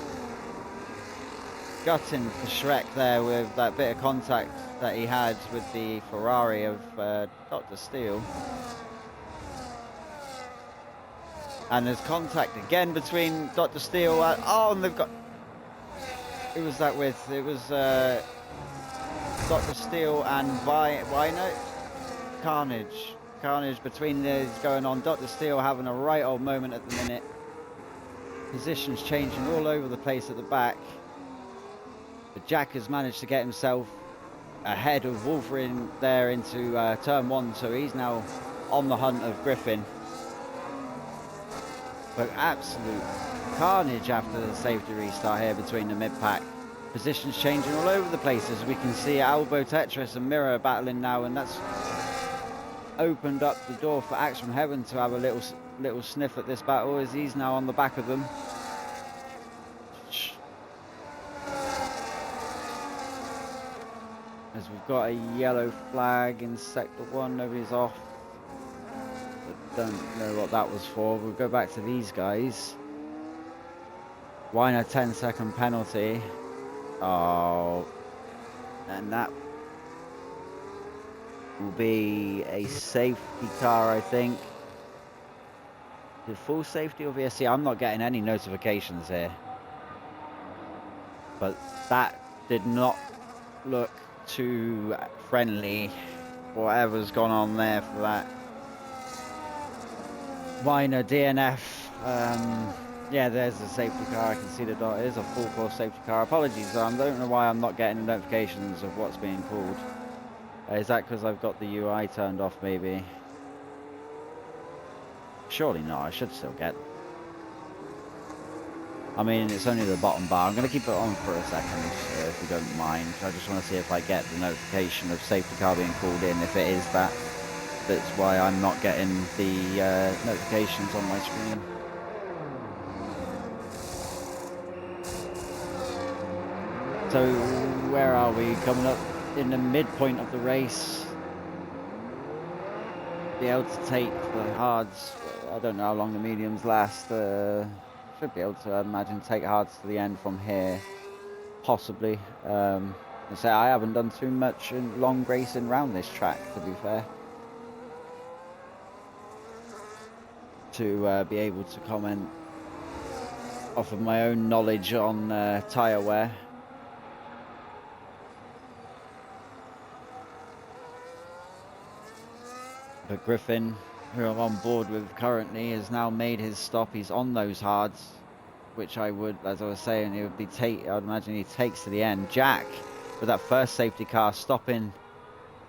A: gutting for Shrek there with that bit of contact that he had with the Ferrari of Dr. Steele. And there's contact again between Dr. Steele. Oh, and they've got... Who was that with? It was Dr. Steele and Weiner. Carnage between these going on. Dr. Steele having a right old moment at the minute. Positions changing all over the place at the back. But Jack has managed to get himself ahead of Wolverine there into turn one, so he's now on the hunt of Griffin. But absolute carnage after the safety restart here between the mid-pack. Positions changing all over the place, as we can see Albo Tetris and Mirror battling now, and that's opened up the door for Axe from Heaven to have a little sniff at this battle, as he's now on the back of them. As we've got a yellow flag in sector 1, nobody's off. But don't know what that was for. We'll go back to these guys. Weiner 10-second penalty. Oh, and that will be a safety car, I think. The full safety or VSC? I'm not getting any notifications here. But that did not look too friendly. Whatever's gone on there for that. Weiner DNF. Yeah, there's a safety car. I can see the dot. It is a full course safety car. Apologies, I don't know why I'm not getting the notifications of what's being called. Is that because I've got the UI turned off, maybe? Surely not. I should still get them. I mean, it's only the bottom bar. I'm going to keep it on for a second, if you don't mind. I just want to see if I get the notification of safety car being called in. If it is that, that's why I'm not getting the notifications on my screen. So where are we? Coming up in the midpoint of the race. Be able to take the hards. I don't know how long the mediums last. Should be able to, I imagine, take hards to the end from here. Possibly. I say I haven't done too much in long racing around this track, to be fair, to be able to comment off of my own knowledge on tyre wear. But Griffin, who I'm on board with currently, has now made his stop. He's on those hards, which I would, as I was saying, it would be I'd imagine he takes to the end. Jack, with that first safety car, stopping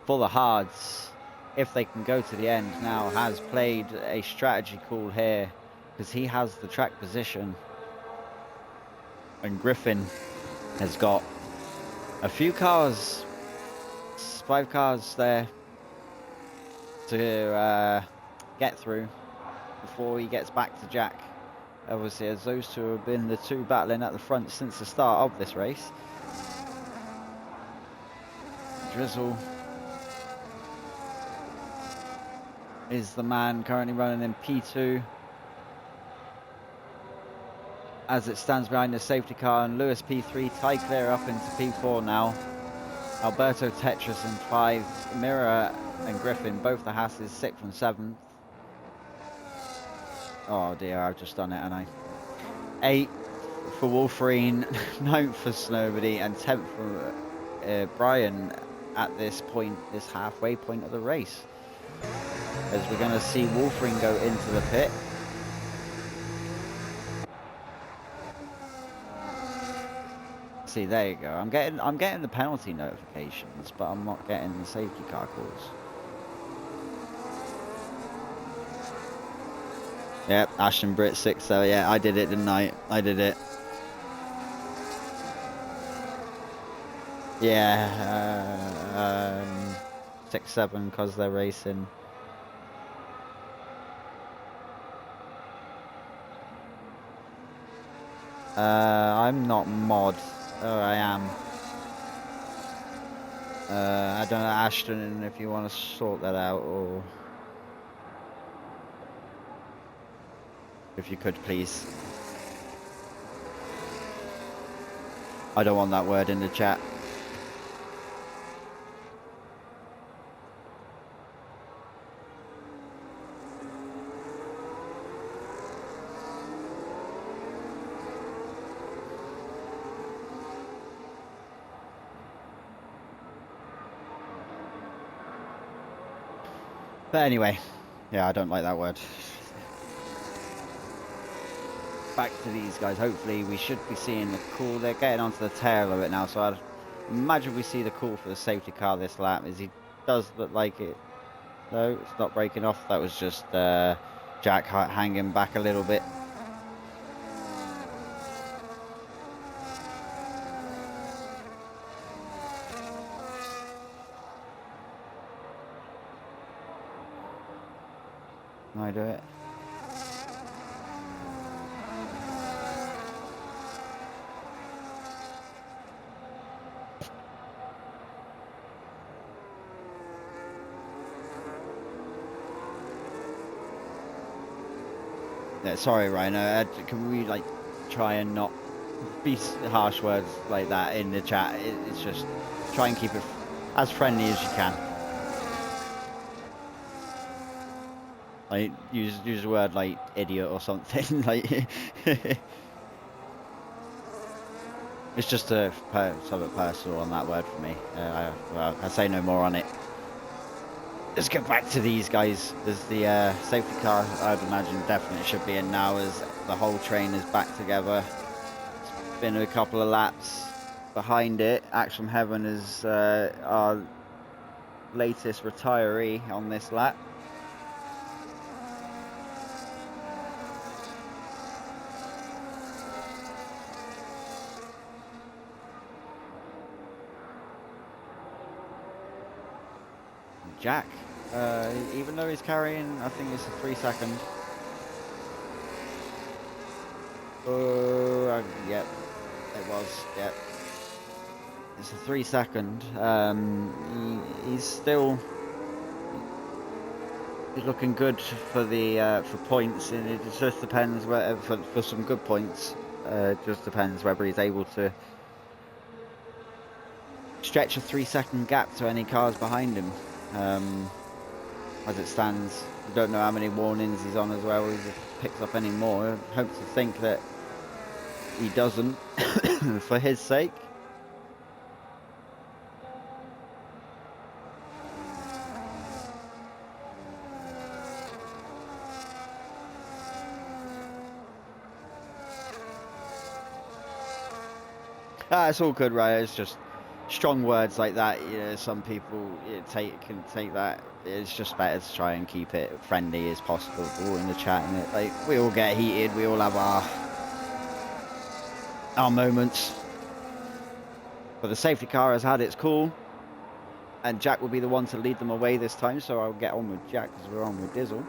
A: for the hards, if they can go to the end now, has played a strategy call here, because he has the track position. And Griffin has got a few cars, 5 cars there, to get through before he gets back to Jack. Obviously, as those two have been the two battling at the front since the start of this race. Drizzle is the man currently running in P2 as it stands behind the safety car, and Lewis P3 tie clear up into P4 now. Alberto, Tetris and Clive, Mirror and Griffin, both the Hasses, 6th and 7th. Oh dear, I've just done it, and 8th for Wolverine, 9th for Snowbody, and 10th for Brian at this point, this halfway point of the race. As we're going to see Wolverine go into the pit. See, there you go. I'm getting the penalty notifications, but I'm not getting the safety car calls. Yep, Ashton Britt 6th. So yeah, I did it, didn't I? I did it. Yeah, 6-7 because they're racing. I'm not mod. Oh, I am. I don't know, Ashton, if you want to sort that out, or if you could, please. I don't want that word in the chat. But anyway, yeah, I don't like that word. Back to these guys. Hopefully we should be seeing the call. They're getting onto the tail of it now, so I'd imagine we see the call for the safety car this lap. As he does look like it. No, it's not breaking off. That was just Jack hanging back a little bit. Can I do it? Yeah, sorry, Rhino. Can we like try and not be harsh words like that in the chat? It's just try and keep it as friendly as you can. Like use a word like idiot or something. Like it's just something personal on that word for me. I say no more on it. Let's get back to these guys. There's the safety car, I'd imagine definitely should be in now as the whole train is back together. It's been a couple of laps behind it. Axe from Heaven is our latest retiree on this lap. Jack, even though he's carrying, I think it's a 3-second. Oh, yep, it was, yep. It's a 3-second. He's still looking good for the for points, and it just depends whether for some good points. Just depends whether he's able to stretch a 3-second gap to any cars behind him. As it stands, we don't know how many warnings he's on as well. He picks up any more. I hope to think that he doesn't, for his sake. It's all good, right? It's just strong words like that. You know, some people can take that. It's just better to try and keep it friendly as possible in the chat. And like we all get heated. We all have our moments. But the safety car has had its call, and Jack will be the one to lead them away this time. So I'll get on with Jack because we're on with Drizzle.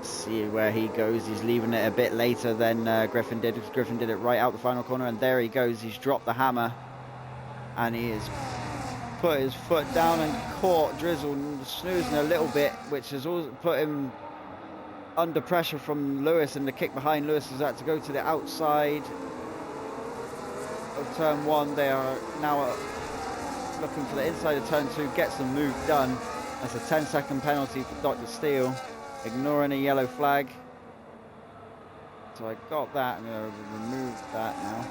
A: See where he goes. He's leaving it a bit later than Griffin did. Griffin did it right out the final corner, and there he goes. He's dropped the hammer, and he has put his foot down and caught Drizzle snoozing a little bit, which has also put him under pressure from Lewis, and the kick behind Lewis has had to go to the outside. of turn 1. They are now looking for the inside of turn 2, gets the move done. That's a 10-second penalty for Dr. Steele, ignoring a yellow flag. So I got that. I'm going to remove that now.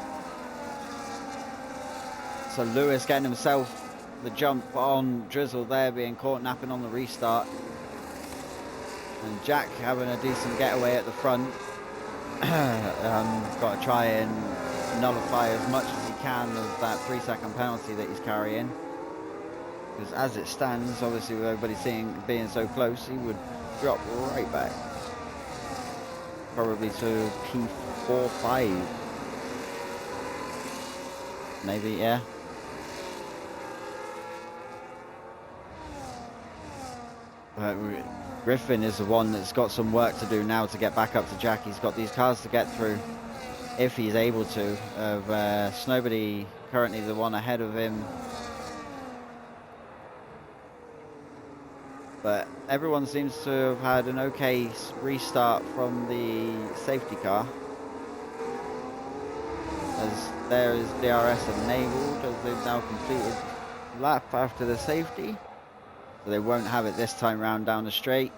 A: So Lewis getting himself the jump on Drizzle there, being caught napping on the restart. And Jack having a decent getaway at the front. Got to try and nullify as much as he can of that 3-second penalty that he's carrying. Because as it stands, obviously with everybody being so close, he would drop right back. Probably to P45. Maybe, yeah. Griffin is the one that's got some work to do now to get back up to Jack. He's got these cars to get through if he's able to. Snowbody currently the one ahead of him. But everyone seems to have had an okay restart from the safety car. As there is DRS enabled as they've now completed lap after the safety. So they won't have it this time round down the straight.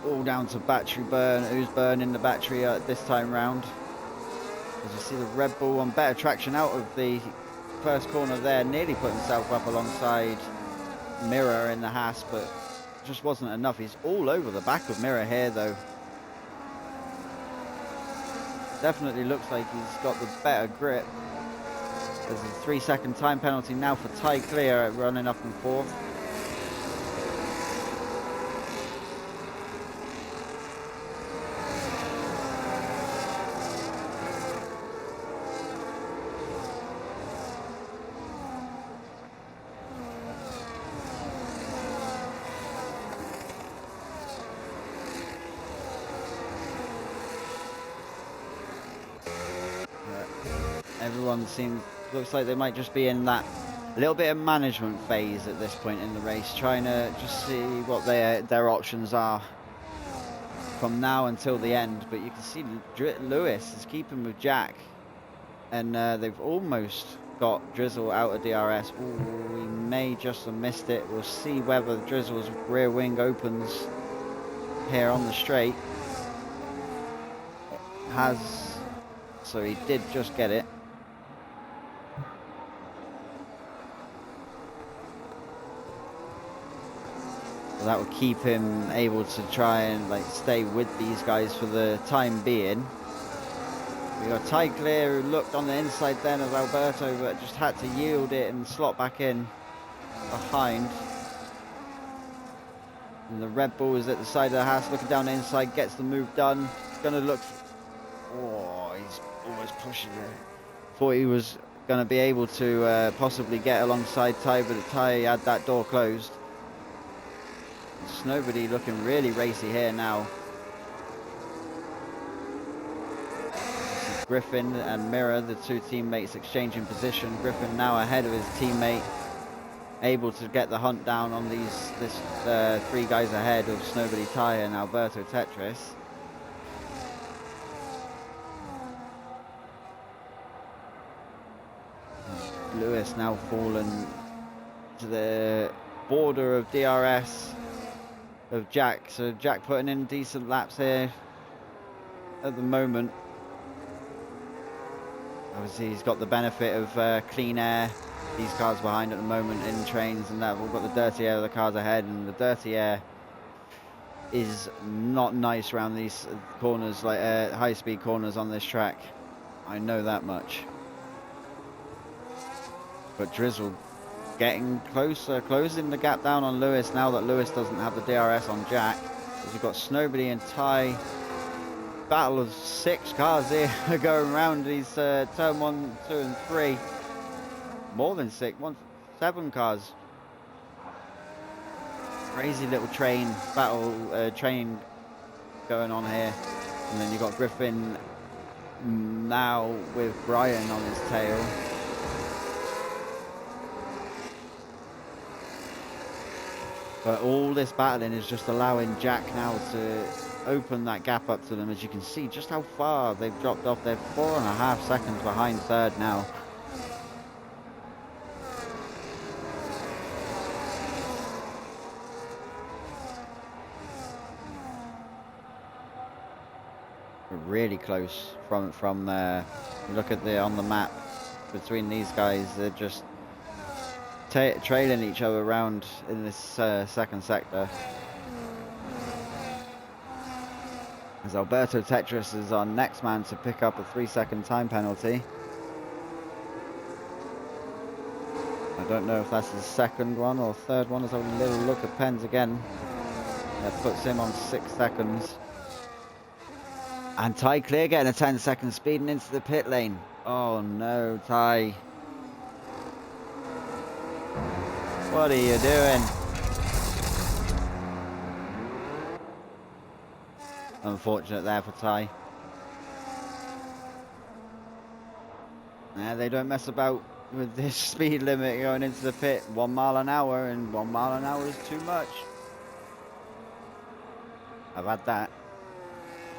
A: All down to battery burn. Who's burning the battery this time round? As you see the Red Bull on better traction out of the first corner there. Nearly put himself up alongside Mirror in the Haas, but just wasn't enough. He's all over the back of Mirror here though. Definitely looks like he's got the better grip. There's a 3-second time penalty now for Ty Clear at running up and forth. Everyone looks like they might just be in that little bit of management phase at this point in the race, trying to just see what their options are from now until the end. But you can see Lewis is keeping with Jack, and they've almost got Drizzle out of DRS. Ooh, we may just have missed it. We'll see whether Drizzle's rear wing opens here on the straight. It has, so he did just get it. That would keep him able to try and stay with these guys for the time being. We got Ty Clear, who looked on the inside then of Alberto, but just had to yield it and slot back in behind. And the Red Bull is at the side of the house, looking down the inside, gets the move done. Gonna look. Oh, he's almost pushing it. Thought he was gonna be able to possibly get alongside Ty, but Ty had that door closed. Snowbody looking really racy here now. Griffin and Mirror, the two teammates exchanging position. Griffin now ahead of his teammate, able to get the hunt down on this 3 guys ahead of Snowbody Ty and Alberto Tetris. Lewis now fallen to the border of DRS of Jack, so Jack putting in decent laps here at the moment. Obviously he's got the benefit of clean air. These cars behind at the moment in trains and that have all got the dirty air of the cars ahead, and the dirty air is not nice around these corners, like high-speed corners on this track. I know that much. But Drizzle getting closer, closing the gap down on Lewis now that Lewis doesn't have the DRS on Jack. As you've got Snowbody and Ty. Battle of 6 cars here going around these turn 1, 2 and 3. More than 6, 7 cars. Crazy little train battle, train going on here. And then you've got Griffin now with Brian on his tail. But all this battling is just allowing Jack now to open that gap up to them. As you can see just how far they've dropped off. They're 4.5 seconds behind third now. We're really close from there. You look at on the map between these guys, they're just trailing each other around in this second sector. As Alberto Tetris is our next man to pick up a 3-second time penalty. I don't know if that's his second one or third one. Let's have a little look at pens again. That puts him on 6 seconds. And Ty Clear getting a 10-second speeding into the pit lane. Oh no, Ty. What are you doing? Unfortunate there for Ty. They don't mess about with this speed limit going into the pit. 1 mile an hour, and 1 mile an hour is too much. I've had that.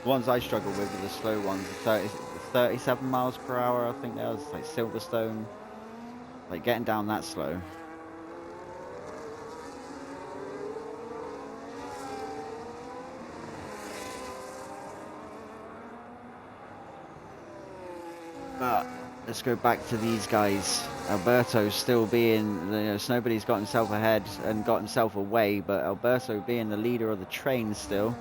A: The ones I struggle with are the slow ones. 37 miles per hour, I think that was like Silverstone. Like getting down that slow. But let's go back to these guys. Alberto still being, Snowbody's got himself ahead and got himself away, but Alberto being the leader of the train still.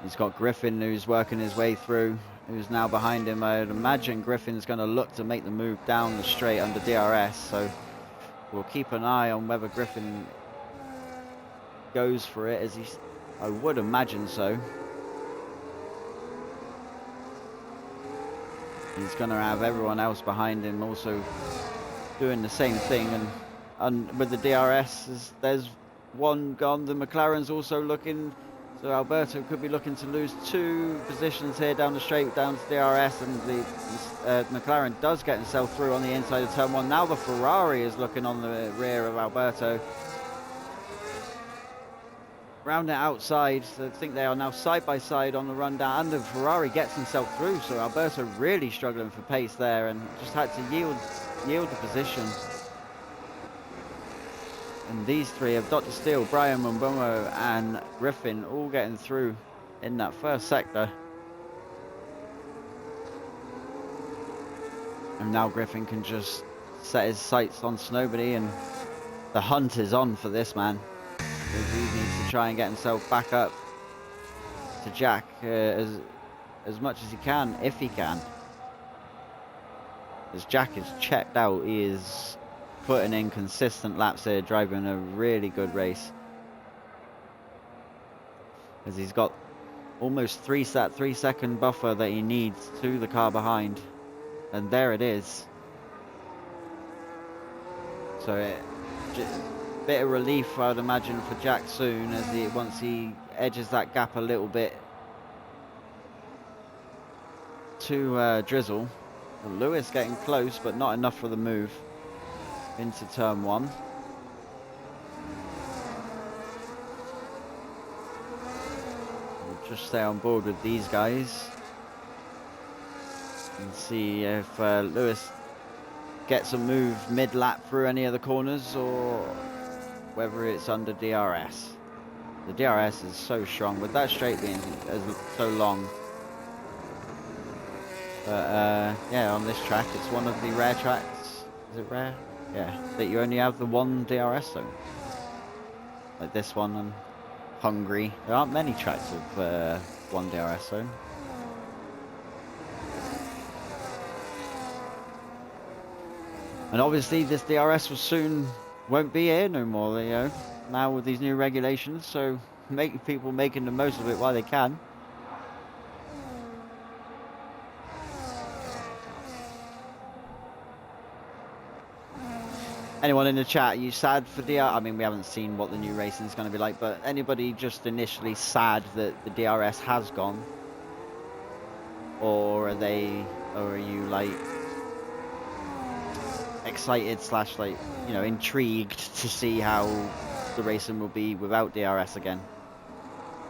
A: He's got Griffin who's working his way through, who's now behind him. I'd imagine Griffin's going to look to make the move down the straight under DRS, so we'll keep an eye on whether Griffin goes for it, as I would imagine so. He's going to have everyone else behind him also doing the same thing, and with the DRS, there's one gone. The McLaren's also looking, so Alberto could be looking to lose 2 positions here down the straight, down to DRS, and the McLaren does get himself through on the inside of turn 1. Now the Ferrari is looking on the rear of Alberto. Round it outside, so I think they are now side by side on the run down, and the Ferrari gets himself through, so Alberto really struggling for pace there and just had to yield the position. And these three of Dr. Steele, Brian Mumbomo and Griffin all getting through in that first sector. And now Griffin can just set his sights on Snowbody, and the hunt is on for this man. He needs to try and get himself back up to Jack as much as he can, if he can. As Jack is checked out, he is putting in consistent laps here, driving a really good race. As he's got almost 3-second buffer that he needs to the car behind. And there it is. So bit of relief, I'd imagine, for Jack soon, as once he edges that gap a little bit to Drizzle. Lewis getting close, but not enough for the move into turn 1. We'll just stay on board with these guys and see if Lewis gets a move mid-lap through any of the corners, or whether it's under DRS. The DRS is so strong, with that straight being so long. But yeah, on this track, it's one of the rare tracks. Is it rare? Yeah, that you only have the one DRS zone. Like this one and Hungary. There aren't many tracks with one DRS zone. And obviously this DRS won't be here no more, now with these new regulations, so people making the most of it while they can. Anyone in the chat, you sad for DRS? I mean, we haven't seen what the new racing is going to be like, but anybody just initially sad that the DRS has gone? Or are you like excited / intrigued to see how the racing will be without DRS again.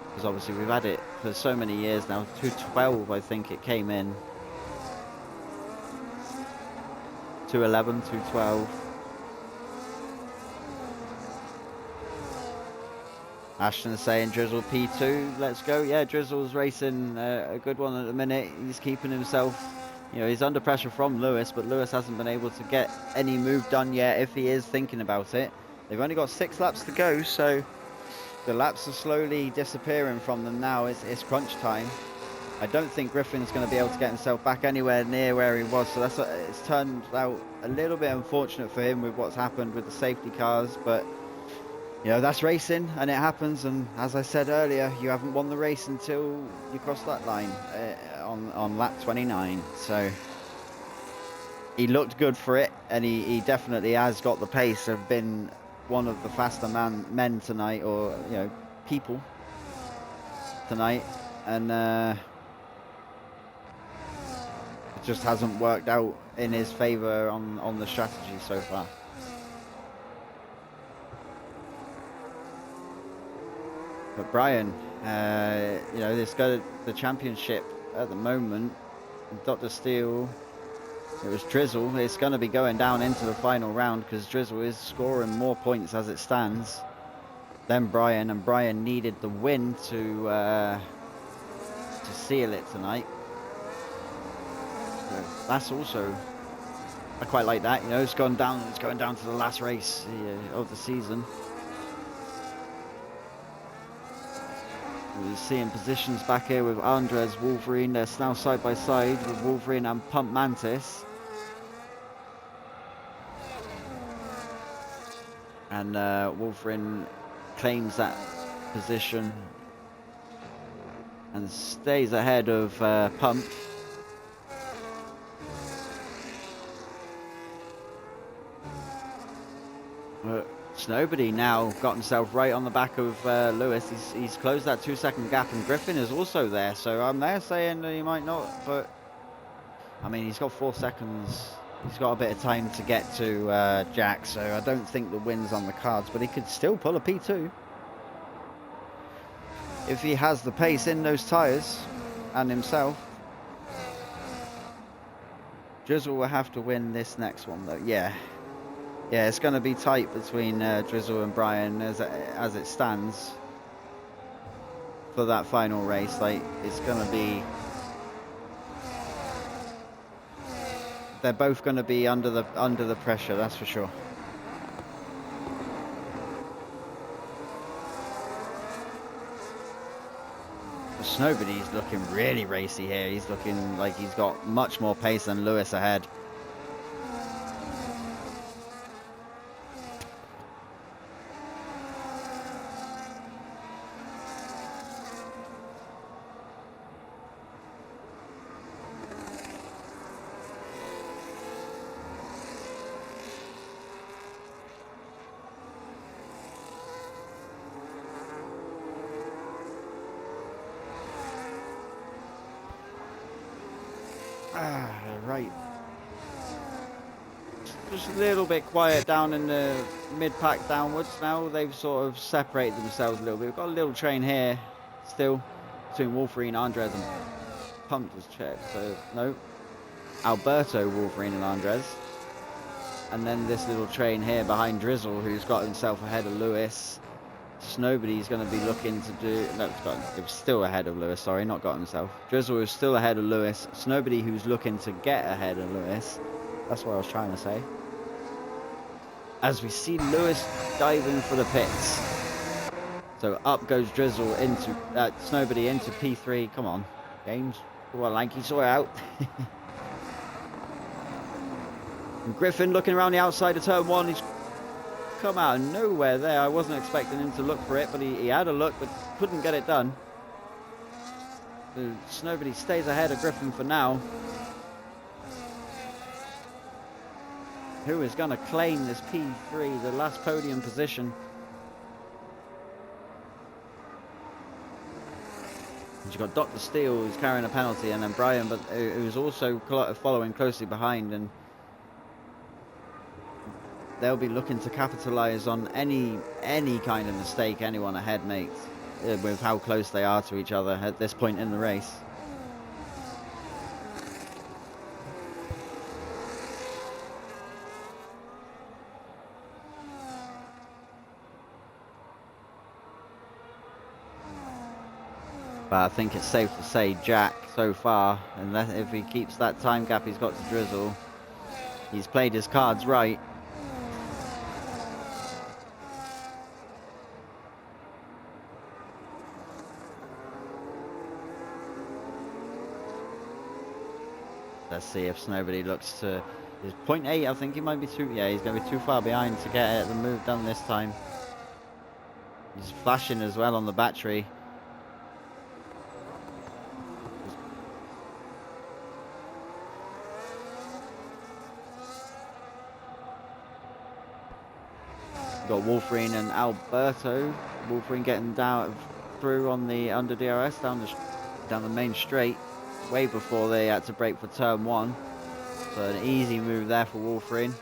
A: Because obviously we've had it for so many years now. 2012, I think it came in. 2011, 2012. Ashton's saying Drizzle P2, let's go. Yeah, Drizzle's racing a good one at the minute. He's keeping himself, you know, he's under pressure from Lewis, but Lewis hasn't been able to get any move done yet if he is thinking about it. They've only got 6 laps to go, so the laps are slowly disappearing from them now. It's crunch time. I don't think Griffin's going to be able to get himself back anywhere near where he was, so it's turned out a little bit unfortunate for him with what's happened with the safety cars, but you know, that's racing and it happens, and as I said earlier, you haven't won the race until you cross that line on lap 29. So he looked good for it, and he definitely has got the pace of been one of the faster men tonight, or you know, people tonight, and it just hasn't worked out in his favour on the strategy so far. But Brian, you know, this guy, the championship at the moment, Dr. Steele, it was Drizzle. It's going to be going down into the final round because Drizzle is scoring more points as it stands than Brian, and Brian needed the win to seal it tonight. So that's also, I quite like that. You know, it's going down to the last race of the season. We're seeing positions back here with Andres, Wolverine. They're now side by side with Wolverine and Pump Mantis. And Wolverine claims that position and stays ahead of Pump. Nobody now got himself right on the back of Lewis. He's closed that 2-second gap, and Griffin is also there. So I'm there saying that he might not, but I mean, he's got 4 seconds. He's got a bit of time to get to Jack, so I don't think the win's on the cards, but he could still pull a P2 if he has the pace in those tyres and himself. Drizzle will have to win this next one though. Yeah, it's going to be tight between Drizzle and Brian as it stands for that final race. Like, it's going to be, they're both going to be under the pressure, that's for sure. Snobody's looking really racy here. He's looking like he's got much more pace than Lewis ahead. Right. Just a little bit quiet down in the mid-pack downwards now. They've sort of separated themselves a little bit. We've got a little train here still between Wolverine, Andres, and Pump just checked. So, no. Alberto, Wolverine, and Andres. And then this little train here behind Drizzle, who's got himself ahead of Lewis. Snobody's going to be looking to do... No, it was still ahead of Lewis, sorry, not got himself. Drizzle is still ahead of Lewis. Snobody who's looking to get ahead of Lewis. That's what I was trying to say. As we see Lewis diving for the pits. So up goes Drizzle into... Snobody into P3. Come on, James. Come on, Lanky, sort it out. And Griffin looking around the outside of turn 1. He's come out of nowhere there. I wasn't expecting him to look for it, but he had a look, but couldn't get it done. So Snobody stays ahead of Griffin for now. Who is going to claim this P3, the last podium position? And you've got Dr. Steele, who's carrying a penalty, and then Brian, but who's also following closely behind. And they'll be looking to capitalize on any kind of mistake anyone ahead makes with how close they are to each other at this point in the race. But I think it's safe to say Jack so far, unless if he keeps that time gap he's got to Drizzle, he's played his cards right. Let's see if Snowbody looks to his 0.8. I think he might be too. Yeah, he's going to be too far behind to get the move done this time. He's flashing as well on the battery. Got Wolverine and Alberto. Wolverine getting down through on the under DRS down the main straight, way before they had to brake for turn 1. So an easy move there for Wolverine.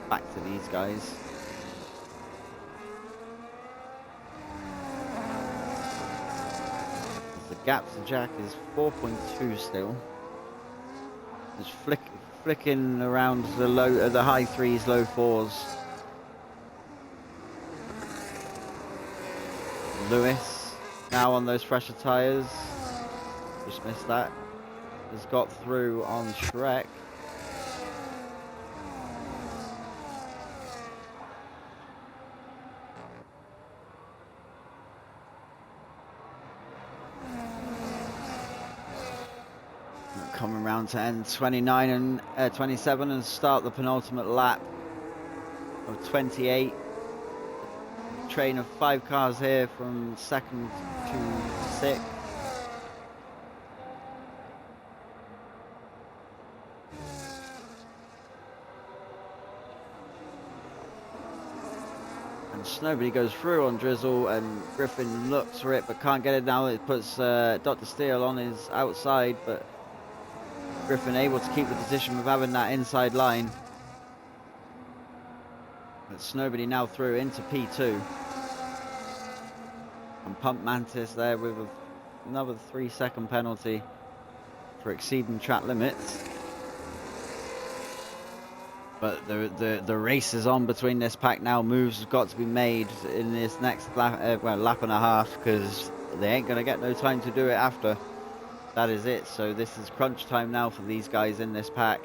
A: Back to these guys. The gap to Jack is 4.2 still. Just flicking around the high 3s, low 4s. Lewis now on those fresher tyres. Just missed that. Has got through on Shrek. Coming round to end 29 and 27 and start the penultimate lap of 28. Train of 5 cars here from 2nd to 6th. And Snowbody goes through on Drizzle, and Griffin looks for it but can't get it now. It puts Dr. Steele on his outside, but Griffin able to keep the position with having that inside line. But Snowbody now through into P2. And Pump Mantis there with another 3-second penalty for exceeding track limits. But the race is on between this pack now. Moves have got to be made in this next lap, lap and a half, because they ain't going to get no time to do it after. That is it. So this is crunch time now for these guys in this pack.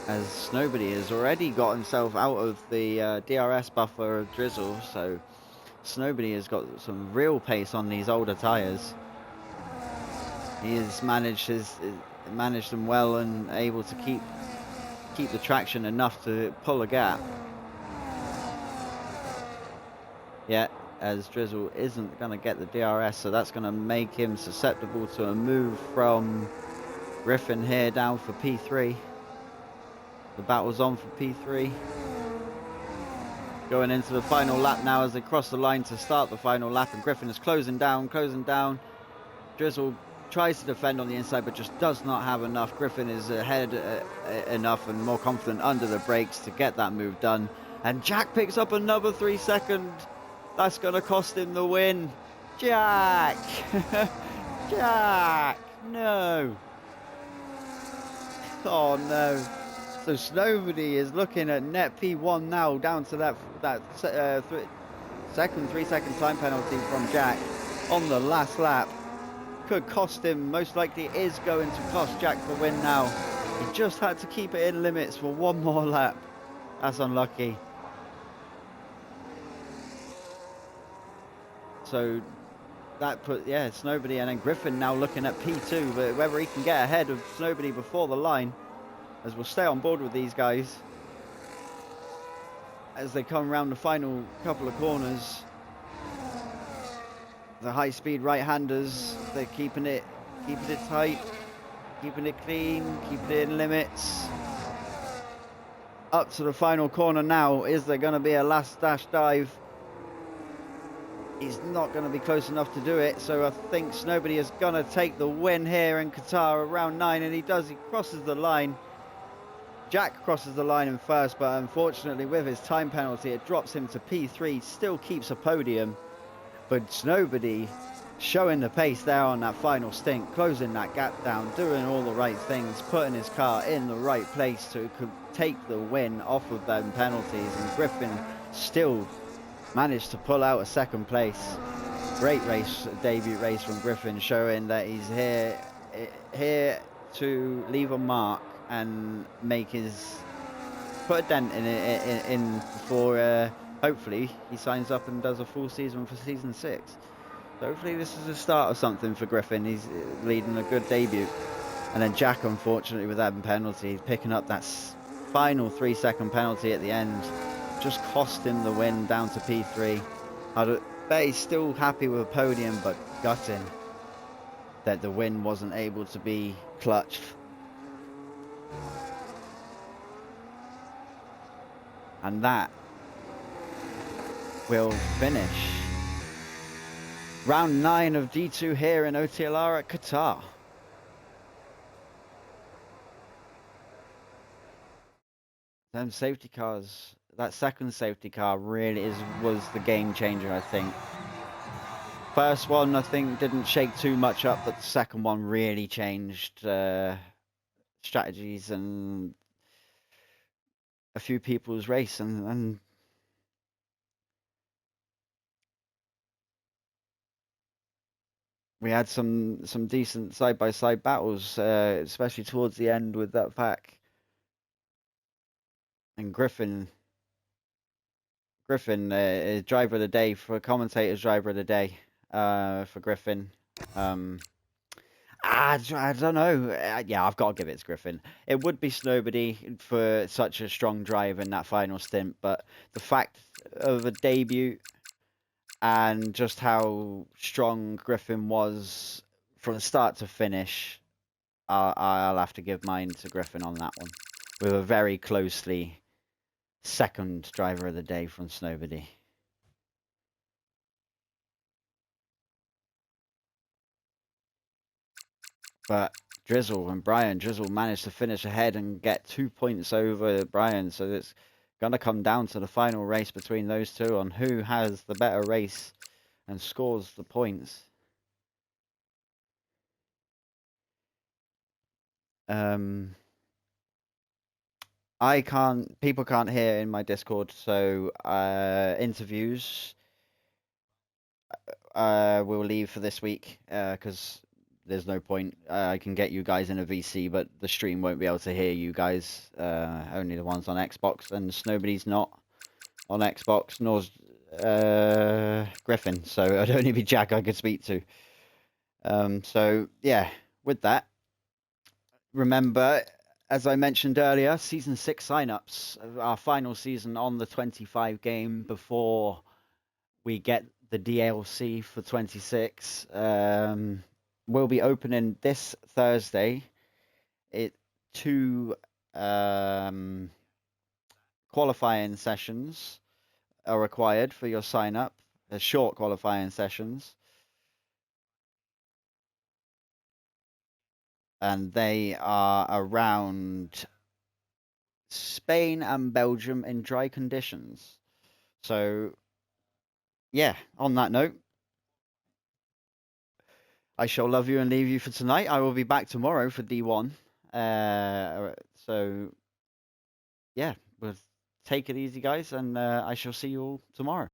A: As Snowbody has already got himself out of the DRS buffer of Drizzle, so Snowbody has got some real pace on these older tyres. He has managed them well and able to keep the traction enough to pull a gap. Yeah, as Drizzle isn't going to get the DRS, so that's going to make him susceptible to a move from Griffin here down for P3. The battle's on for P3. Going into the final lap now as they cross the line to start the final lap, and Griffin is closing down. Drizzle tries to defend on the inside but just does not have enough. Griffin is ahead enough and more confident under the brakes to get that move done. And Jack picks up another 3 seconds. That's going to cost him the win. Jack! Jack! No! Oh no. So Snowbody is looking at net P1 now, down to that 3-second time penalty from Jack on the last lap. Could cost him, most likely is going to cost Jack the win now. He just had to keep it in limits for one more lap. That's unlucky. So that put, yeah, Snowbody and then Griffin now looking at P2, but whether he can get ahead of Snowbody before the line, as we'll stay on board with these guys as they come around the final couple of corners. The high-speed right-handers, they're keeping it tight, keeping it clean, keeping it in limits. Up to the final corner now. Is there going to be a last dash dive? he's not going to be close enough to do it. So I think Snowbody is going to take the win here in Qatar around 9, and he does. He crosses the line. Jack crosses the line in first, but unfortunately with his time penalty, it drops him to P3, still keeps a podium. But Snowbody showing the pace there on that final stint, closing that gap down, doing all the right things, putting his car in the right place to take the win off of them penalties. And Griffin still managed to pull out a second place. Great race, debut race from Griffin, showing that he's here to leave a mark and put a dent in before hopefully he signs up and does a full season for season 6. So hopefully this is the start of something for Griffin. He's leading a good debut. And then Jack, unfortunately, with that penalty, picking up that final 3-second penalty at the end, just cost him the win down to P3. I bet he's still happy with a podium, but gutting that the win wasn't able to be clutched. And that will finish round 9 of D2 here in OTLR at Qatar. Them safety cars, that second safety car really was the game changer, I think. First one, I think, didn't shake too much up, but the second one really changed strategies and a few people's race, and we had some decent side-by-side battles, especially towards the end with that pack. And Griffin, driver of the day for commentators, driver of the day for Griffin. I don't know. Yeah, I've got to give it to Griffin. It would be Snowbody for such a strong drive in that final stint, but the fact of a debut and just how strong Griffin was from start to finish, I'll have to give mine to Griffin on that one, with a very closely second driver of the day from Snowbody. But Drizzle managed to finish ahead and get 2 points over Brian, so it's going to come down to the final race between those two on who has the better race and scores the points. People can't hear in my Discord, so interviews we'll leave for this week because there's no point. I can get you guys in a VC, but the stream won't be able to hear you guys. Only the ones on Xbox, and Snobody's not on Xbox, nor's Griffin, so it'd only be Jack I could speak to. So yeah, with that, remember, as I mentioned earlier, Season 6 sign-ups, our final season on the 25 game before we get the DLC for 26. We'll be opening this Thursday. Two qualifying sessions are required for your sign-up. They're short qualifying sessions. And they are around Spain and Belgium in dry conditions. So, yeah, on that note, I shall love you and leave you for tonight. I will be back tomorrow for D1. So, yeah, we'll take it easy, guys, and I shall see you all tomorrow.